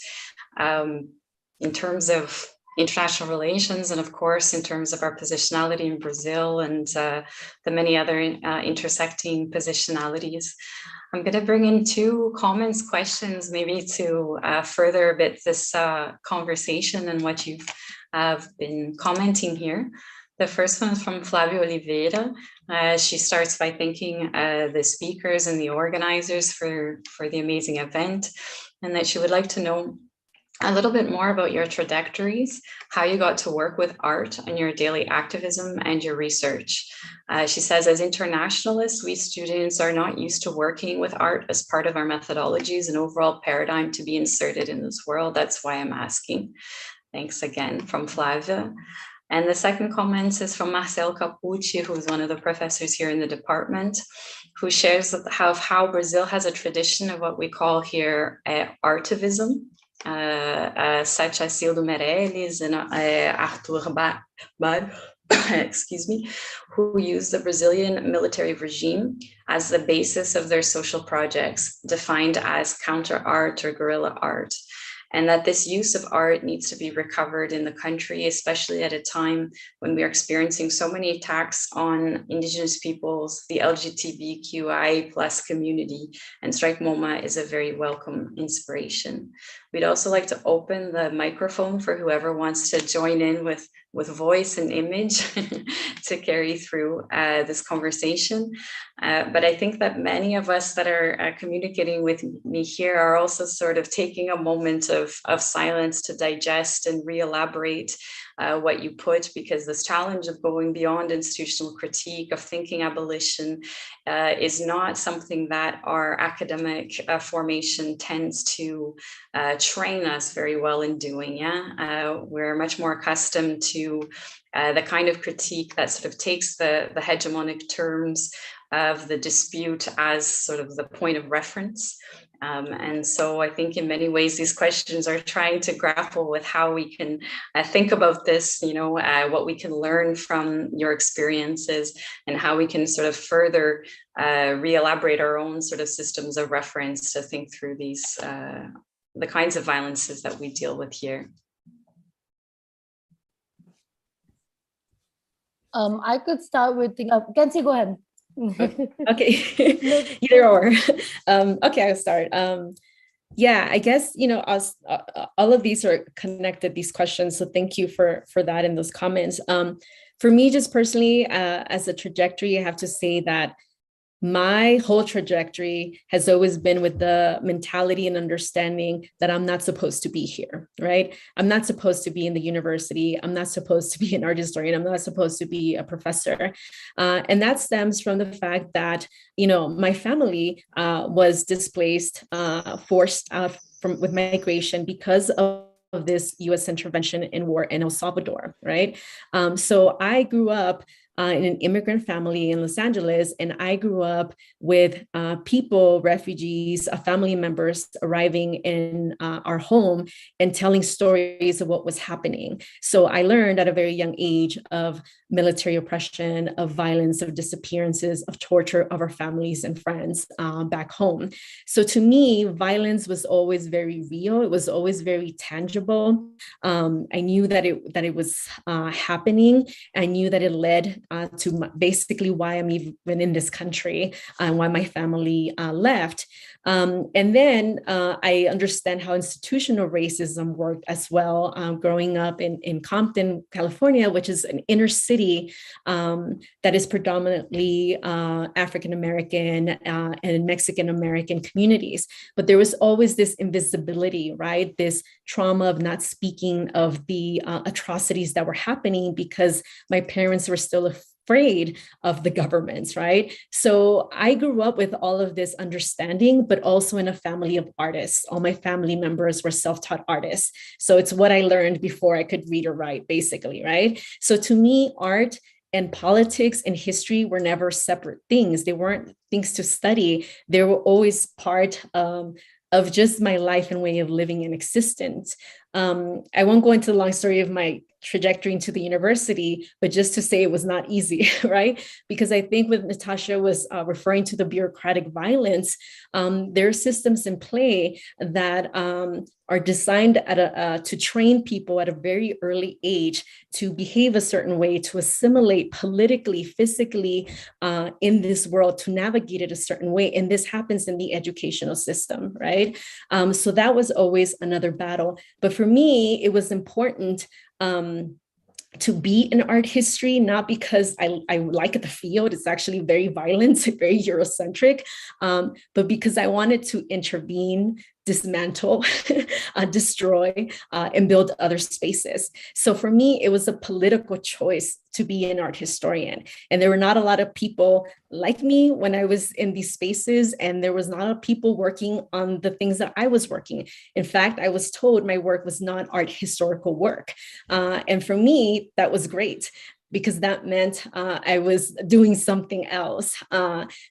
in terms of international relations, and of course in terms of our positionality in Brazil and the many other intersecting positionalities. I'm going to bring in 2 questions, maybe to further a bit this conversation and what you've been commenting here. The first one is from Flávia Oliveira. She starts by thanking the speakers and the organizers for the amazing event, and that she would like to know a little bit more about your trajectories, how you got to work with art and your daily activism and your research. She says, as internationalists, we students are not used to working with art as part of our methodologies and overall paradigm to be inserted in this world. That's why I'm asking. Thanks again, from Flavia. And the second comment is from Marcel Capucci, who's one of the professors here in the department, who shares how Brazil has a tradition of what we call here artivism, such as Cildo Meirelles and Arthur excuse me, who use the Brazilian military regime as the basis of their social projects, defined as counter art or guerrilla art. and that this use of art needs to be recovered in the country, especially at a time when we are experiencing so many attacks on Indigenous peoples, the LGBTQI plus community, and Strike MoMA is a very welcome inspiration. We'd also like to open the microphone for whoever wants to join in with voice and image to carry through this conversation. But I think that many of us that are communicating with me here are also sort of taking a moment of silence to digest and re-elaborate what you put, because this challenge of going beyond institutional critique, of thinking abolition, is not something that our academic formation tends to train us very well in doing. We're much more accustomed to the kind of critique that sort of takes the hegemonic terms of the dispute as sort of the point of reference. And so I think in many ways, these questions are trying to grapple with how we can think about this, what we can learn from your experiences, and how we can sort of further re-elaborate our own sort of systems of reference to think through these, the kinds of violences that we deal with here.
I could start with, Kency, go ahead.
Okay, either or. Okay, I'll start. Yeah, I guess, all of these are connected, these questions. So thank you for that and those comments. For me, just personally, as a trajectory, I have to say that my whole trajectory has always been with the mentality and understanding that I'm not supposed to be here, right? I'm not supposed to be in the university. I'm not supposed to be an art historian. I'm not supposed to be a professor. And that stems from the fact that, my family was displaced, forced out with migration because of this US intervention in war in El Salvador, right? So I grew up in an immigrant family in Los Angeles, and I grew up with people, refugees, family members arriving in our home and telling stories of what was happening. So I learned at a very young age of military oppression, of violence, of disappearances, of torture of our families and friends back home. So to me, violence was always very real. It was always very tangible. I knew that it was happening. I knew that it led to basically why I'm even in this country and why my family left. And then I understand how institutional racism worked as well, growing up in Compton, California, which is an inner city that is predominantly African-American and Mexican-American communities. But there was always this invisibility, right? This trauma of not speaking of the atrocities that were happening because my parents were still afraid of the governments, right? So I grew up with all of this understanding, but also in a family of artists. All my family members were self-taught artists. So it's what I learned before I could read or write, basically, right? So to me, art and politics and history were never separate things. They weren't things to study. They were always part of just my life and way of living and existence. I won't go into the long story of my trajectory into the university, but just to say it was not easy, right? Because I think what Nitasha was referring to, the bureaucratic violence, there are systems in play that are designed to train people at a very early age to behave a certain way, to assimilate politically, physically in this world, to navigate it a certain way. And this happens in the educational system, right? So that was always another battle. But for me, it was important to be in art history, not because I like the field, it's actually very violent, very Eurocentric, but because I wanted to intervene, dismantle, destroy, and build other spaces. So for me, it was a political choice to be an art historian. And there were not a lot of people like me when I was in these spaces, and there was not a lot of people working on the things that I was working. In fact, I was told my work was not art historical work. And for me, that was great, because that meant I was doing something else.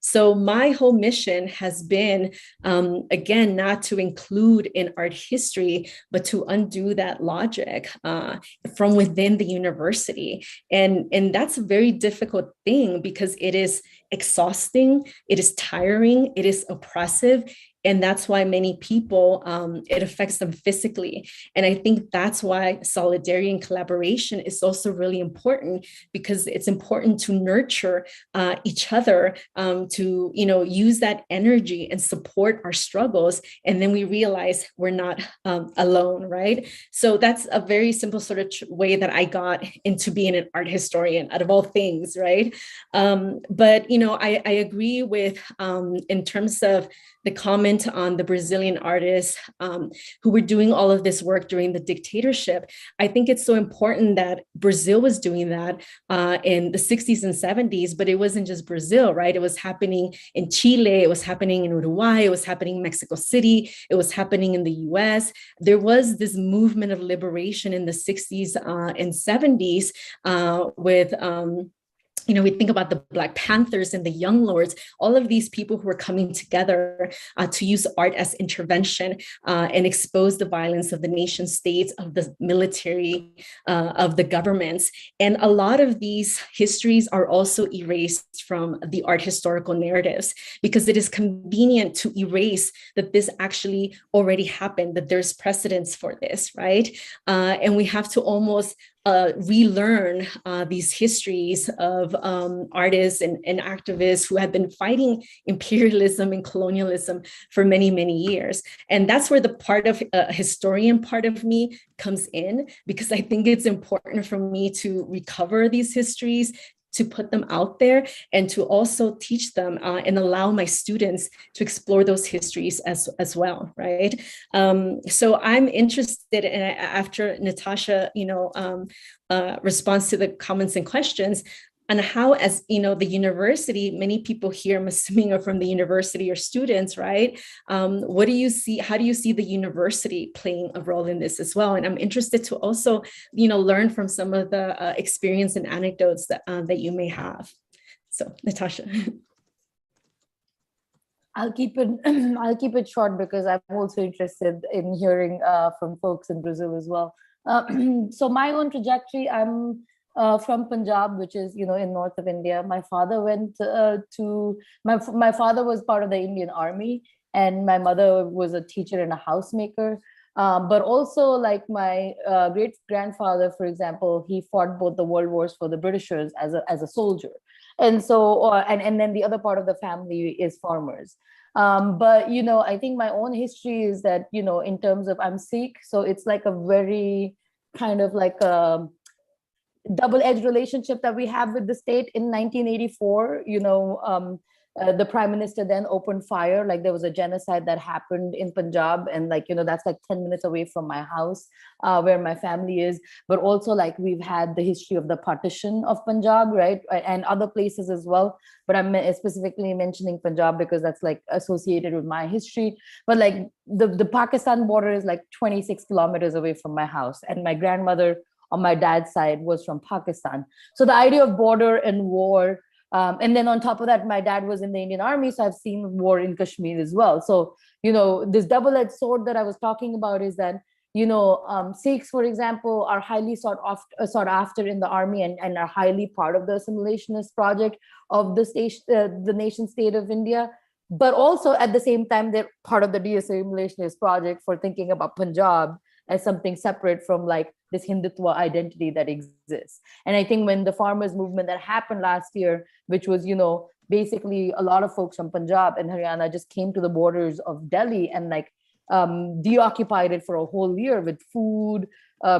So my whole mission has been, again, not to include in art history, but to undo that logic from within the university. And that's a very difficult thing, because it is exhausting, it is tiring, it is oppressive, And that's why many people, it affects them physically. And I think that's why solidarity and collaboration is also really important, because it's important to nurture each other, to, you know, use that energy and support our struggles. And then we realize we're not alone, right? So that's a very simple sort of way that I got into being an art historian, out of all things, right? But, you know, I agree with, in terms of the comment on the Brazilian artists who were doing all of this work during the dictatorship. I think it's so important that Brazil was doing that in the 60s and 70s, but it wasn't just Brazil, right? It was happening in Chile, it was happening in Uruguay, it was happening in Mexico City, it was happening in the US. There was this movement of liberation in the 60s and 70s with, you know, we think about the Black Panthers and the Young Lords, all of these people who were coming together to use art as intervention and expose the violence of the nation states, of the military, of the governments. And a lot of these histories are also erased from the art historical narratives, because it is convenient to erase that this actually already happened, that there's precedence for this, right? And we have to almost relearn these histories of artists and activists who have been fighting imperialism and colonialism for many, many years. And that's where the part of historian part of me comes in, because I think it's important for me to recover these histories, to put them out there, and to also teach them and allow my students to explore those histories as well, right? So I'm interested in, after Nitasha, you know, responds to the comments and questions, and how, as you know, the university, many people here, I'm assuming, are from the university or students, right? What do you see? How do you see the university playing a role in this as well? And I'm interested to also, you know, learn from some of the experience and anecdotes that that you may have. So, Nitasha.
I'll keep it short, because I'm also interested in hearing from folks in Brazil as well. So my own trajectory, I'm from Punjab, which is, you know, in north of India. My father went my father was part of the Indian Army, and my mother was a teacher and a housemaker. But also, like, my great grandfather, for example, he fought both the world wars for the Britishers as a soldier. And so, and then the other part of the family is farmers. But, you know, I think my own history is that, you know, in terms of, I'm Sikh, so it's like a very kind of like a double-edged relationship that we have with the state. In 1984, you know, the prime minister then opened fire, like there was a genocide that happened in Punjab, and like, you know, that's like 10 minutes away from my house, where my family is. But also, like, we've had the history of the partition of Punjab, right, and other places as well. But I'm specifically mentioning Punjab because that's like associated with my history. But like the Pakistan border is like 26 kilometers away from my house, and my grandmother on my dad's side was from Pakistan. So the idea of border and war, and then on top of that, my dad was in the Indian Army, so I've seen war in Kashmir as well. So, you know, this double-edged sword that I was talking about is that, you know, Sikhs, for example, are highly sought after in the army, and are highly part of the assimilationist project of the nation state of India. But also at the same time, they're part of the de-assimilationist project for thinking about Punjab as something separate from like this Hindutva identity that exists. And I think when the farmers movement that happened last year, which was, you know, basically a lot of folks from Punjab and Haryana just came to the borders of Delhi and like deoccupied it for a whole year with food,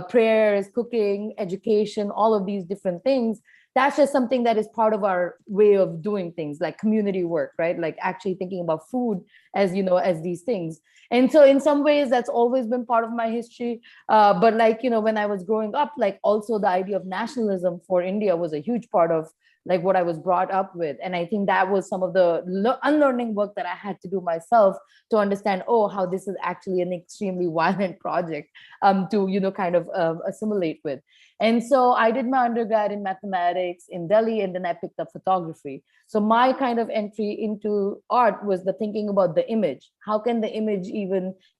prayers, cooking, education, all of these different things. That's just something that is part of our way of doing things, like community work, right? Like actually thinking about food as, you know, as these things. And so in some ways that's always been part of my history. But like, you know, when I was growing up, like also the idea of nationalism for India was a huge part of like what I was brought up with. And I think that was some of the unlearning work that I had to do myself to understand, oh, how this is actually an extremely violent project to, you know, kind of assimilate with. And so I did my undergrad in mathematics in Delhi, and then I picked up photography. So my kind of entry into art was the thinking about the image. How can the image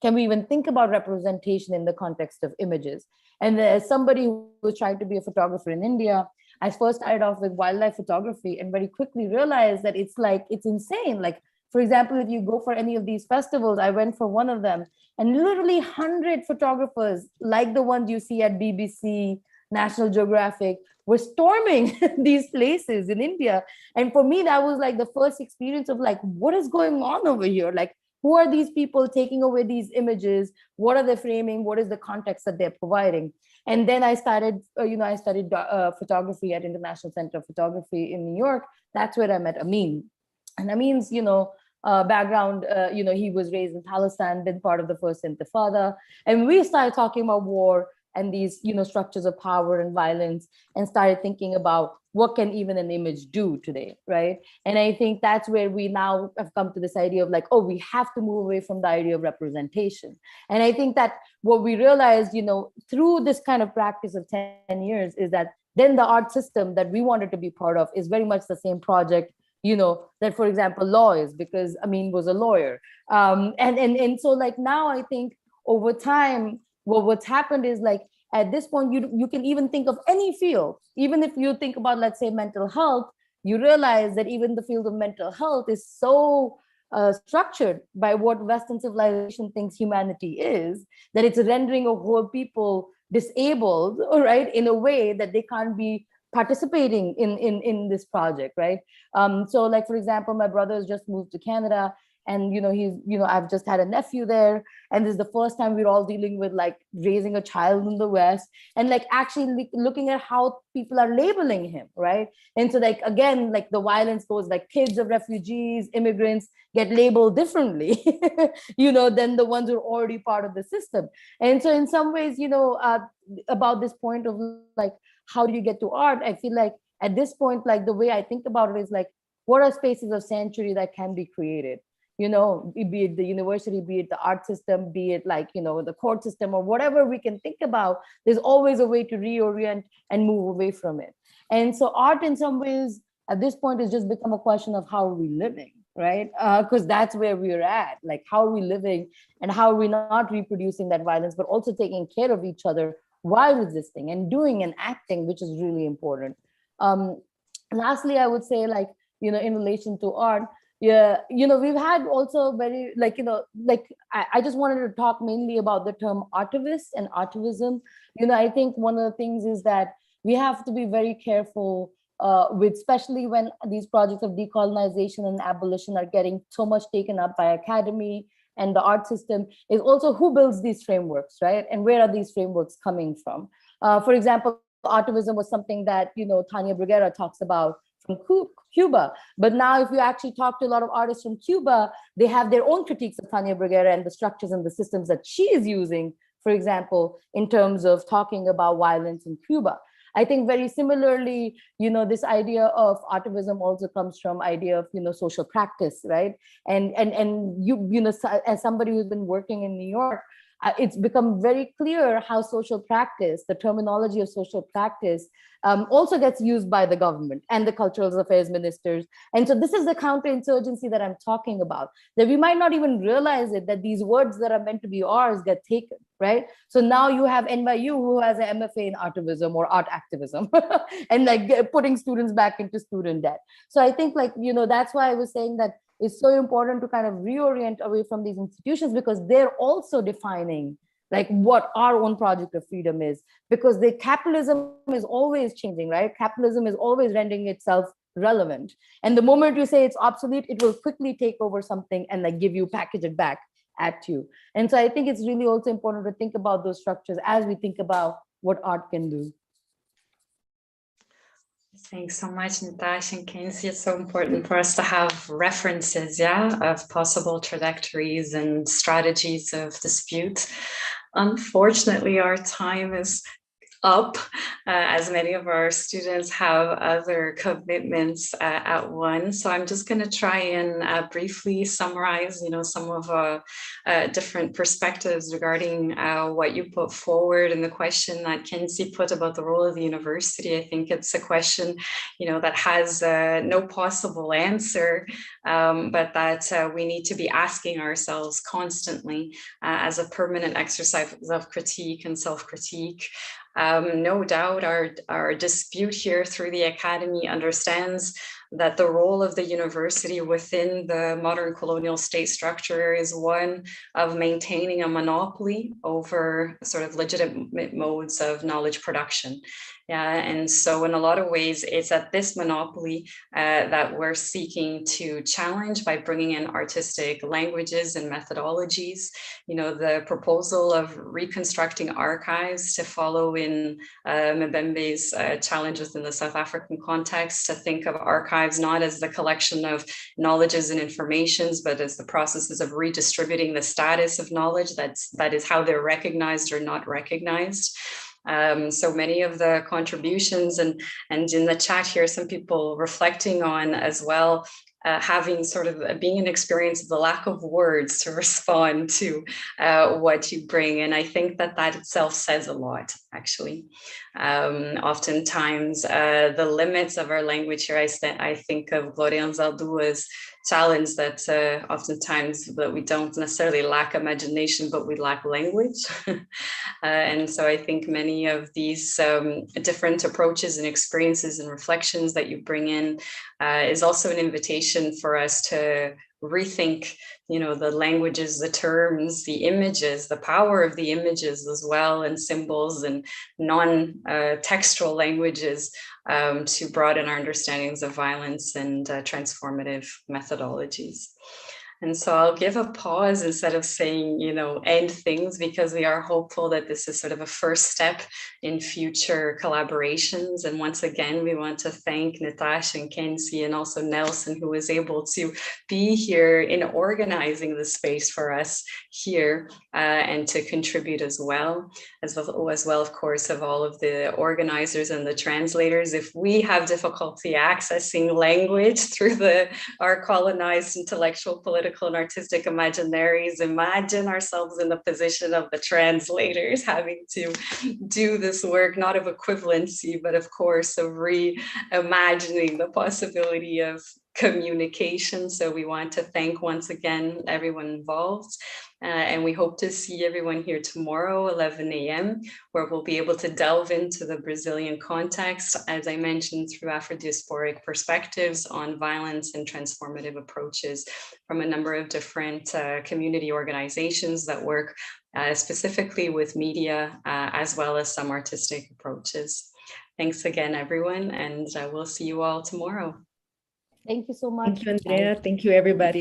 can we even think about representation in the context of images? And as somebody who was trying to be a photographer in India, I first started off with wildlife photography and very quickly realized that it's insane. Like For example, if you go for any of these festivals, I went for one of them, and literally 100 photographers, like the ones you see at BBC, National Geographic, were storming these places in India. And for me, that was like the first experience of like, what is going on over here? Like, who are these people taking away these images? What are they framing? What is the context that they're providing? And then I started, I studied photography at International Center of Photography in New York. That's where I met Amin. And Amin's, background, he was raised in Palestine, been part of the first Intifada. And we started talking about war and these, structures of power and violence, and started thinking about what can even an image do today, right? And I think that's where we now have come to this idea of like, oh, we have to move away from the idea of representation. And I think that what we realized, through this kind of practice of 10 years is that then the art system that we wanted to be part of is very much the same project, that, for example, law is, because Amin was a lawyer. And so like now I think over time, what's happened is like, at this point, you can even think of any field. Even if you think about, let's say, mental health, you realize that even the field of mental health is so structured by what Western civilization thinks humanity is, that it's rendering a whole people disabled, right, in a way that they can't be participating in this project, right? So like, for example, my brother has just moved to Canada, and I've just had a nephew there, and this is the first time we're all dealing with like raising a child in the West, and like actually looking at how people are labeling him, right? And so like, again, like the violence goes like kids of refugees, immigrants get labeled differently, than the ones who are already part of the system. And so in some ways, about this point of like, how do you get to art? I feel like at this point, like the way I think about it is like, what are spaces of sanctuary that can be created? Be it the university, be it the art system, be it like, the court system, or whatever we can think about, there's always a way to reorient and move away from it. And so art in some ways at this point has just become a question of how are we living, right? Because that's where we're at, like how are we living and how are we not reproducing that violence, but also taking care of each other while resisting and doing and acting, which is really important. Lastly, I would say like, in relation to art, yeah, we've had also very like, I just wanted to talk mainly about the term artivist and artivism. I think one of the things is that we have to be very careful with, especially when these projects of decolonization and abolition are getting so much taken up by academy and the art system, is also who builds these frameworks, right? And where are these frameworks coming from? For example, artivism was something that, Tania Bruguera talks about from Cuba. But now if you actually talk to a lot of artists from Cuba, they have their own critiques of Tania Bruguera and the structures and the systems that she is using, for example, in terms of talking about violence in Cuba. I think very similarly, this idea of artivism also comes from idea of, social practice, right? And as somebody who's been working in New York, it's become very clear how social practice, the terminology of social practice, also gets used by the government and the cultural affairs ministers. And so this is the counterinsurgency that I'm talking about, that we might not even realize it, that these words that are meant to be ours get taken, right? So now you have NYU who has an MFA in artivism or art activism and like putting students back into student debt. So I think like, that's why I was saying that it's so important to kind of reorient away from these institutions, because they're also defining like what our own project of freedom is, because the capitalism is always changing, right? Capitalism is always rendering itself relevant. And the moment you say it's obsolete, it will quickly take over something and like package it back at you. And so I think it's really also important to think about those structures as we think about what art can do.
Thanks so much, Nitasha and Kency. It's so important for us to have references, of possible trajectories and strategies of dispute. Unfortunately, our time is up, as many of our students have other commitments at once. So I'm just going to try and briefly summarize, some of different perspectives regarding what you put forward, and the question that Kency put about the role of the university. I think it's a question, that has no possible answer, but that we need to be asking ourselves constantly as a permanent exercise of critique and self-critique. No doubt our dispute here through the academy understands that the role of the university within the modern colonial state structure is one of maintaining a monopoly over sort of legitimate modes of knowledge production. Yeah, and so in a lot of ways, it's at this monopoly that we're seeking to challenge by bringing in artistic languages and methodologies. You know, the proposal of reconstructing archives to follow in Mbembe's challenges in the South African context, to think of archives not as the collection of knowledges and informations, but as the processes of redistributing the status of knowledge, that is how they're recognized or not recognized. So many of the contributions and in the chat here, some people reflecting on as well, having sort of being an experience of the lack of words to respond to what you bring. And I think that itself says a lot, actually. Oftentimes, the limits of our language here, I think of Gloria Anzaldua's challenge that oftentimes that we don't necessarily lack imagination, but we lack language. And so I think many of these different approaches and experiences and reflections that you bring in is also an invitation for us to rethink, you know, the languages, the terms, the images, the power of the images as well, and symbols and non-textual languages to broaden our understandings of violence and transformative methodologies. And so I'll give a pause instead of saying, you know, end things, because we are hopeful that this is sort of a first step in future collaborations. And once again, we want to thank Nitasha and Kency and also Nelson, who was able to be here in organizing the space for us here and to contribute as well, of course, of all of the organizers and the translators. If we have difficulty accessing language through our colonized intellectual, political, and artistic imaginaries, imagine ourselves in the position of the translators having to do this work, not of equivalency, but of course of reimagining the possibility of communication. So we want to thank once again everyone involved. And we hope to see everyone here tomorrow, 11 a.m., where we'll be able to delve into the Brazilian context, as I mentioned, through Afro-diasporic perspectives on violence and transformative approaches from a number of different community organizations that work specifically with media, as well as some artistic approaches. Thanks again, everyone, and we'll see you all tomorrow.
Thank you so much.
Thank you, Andrea. Thank you, everybody.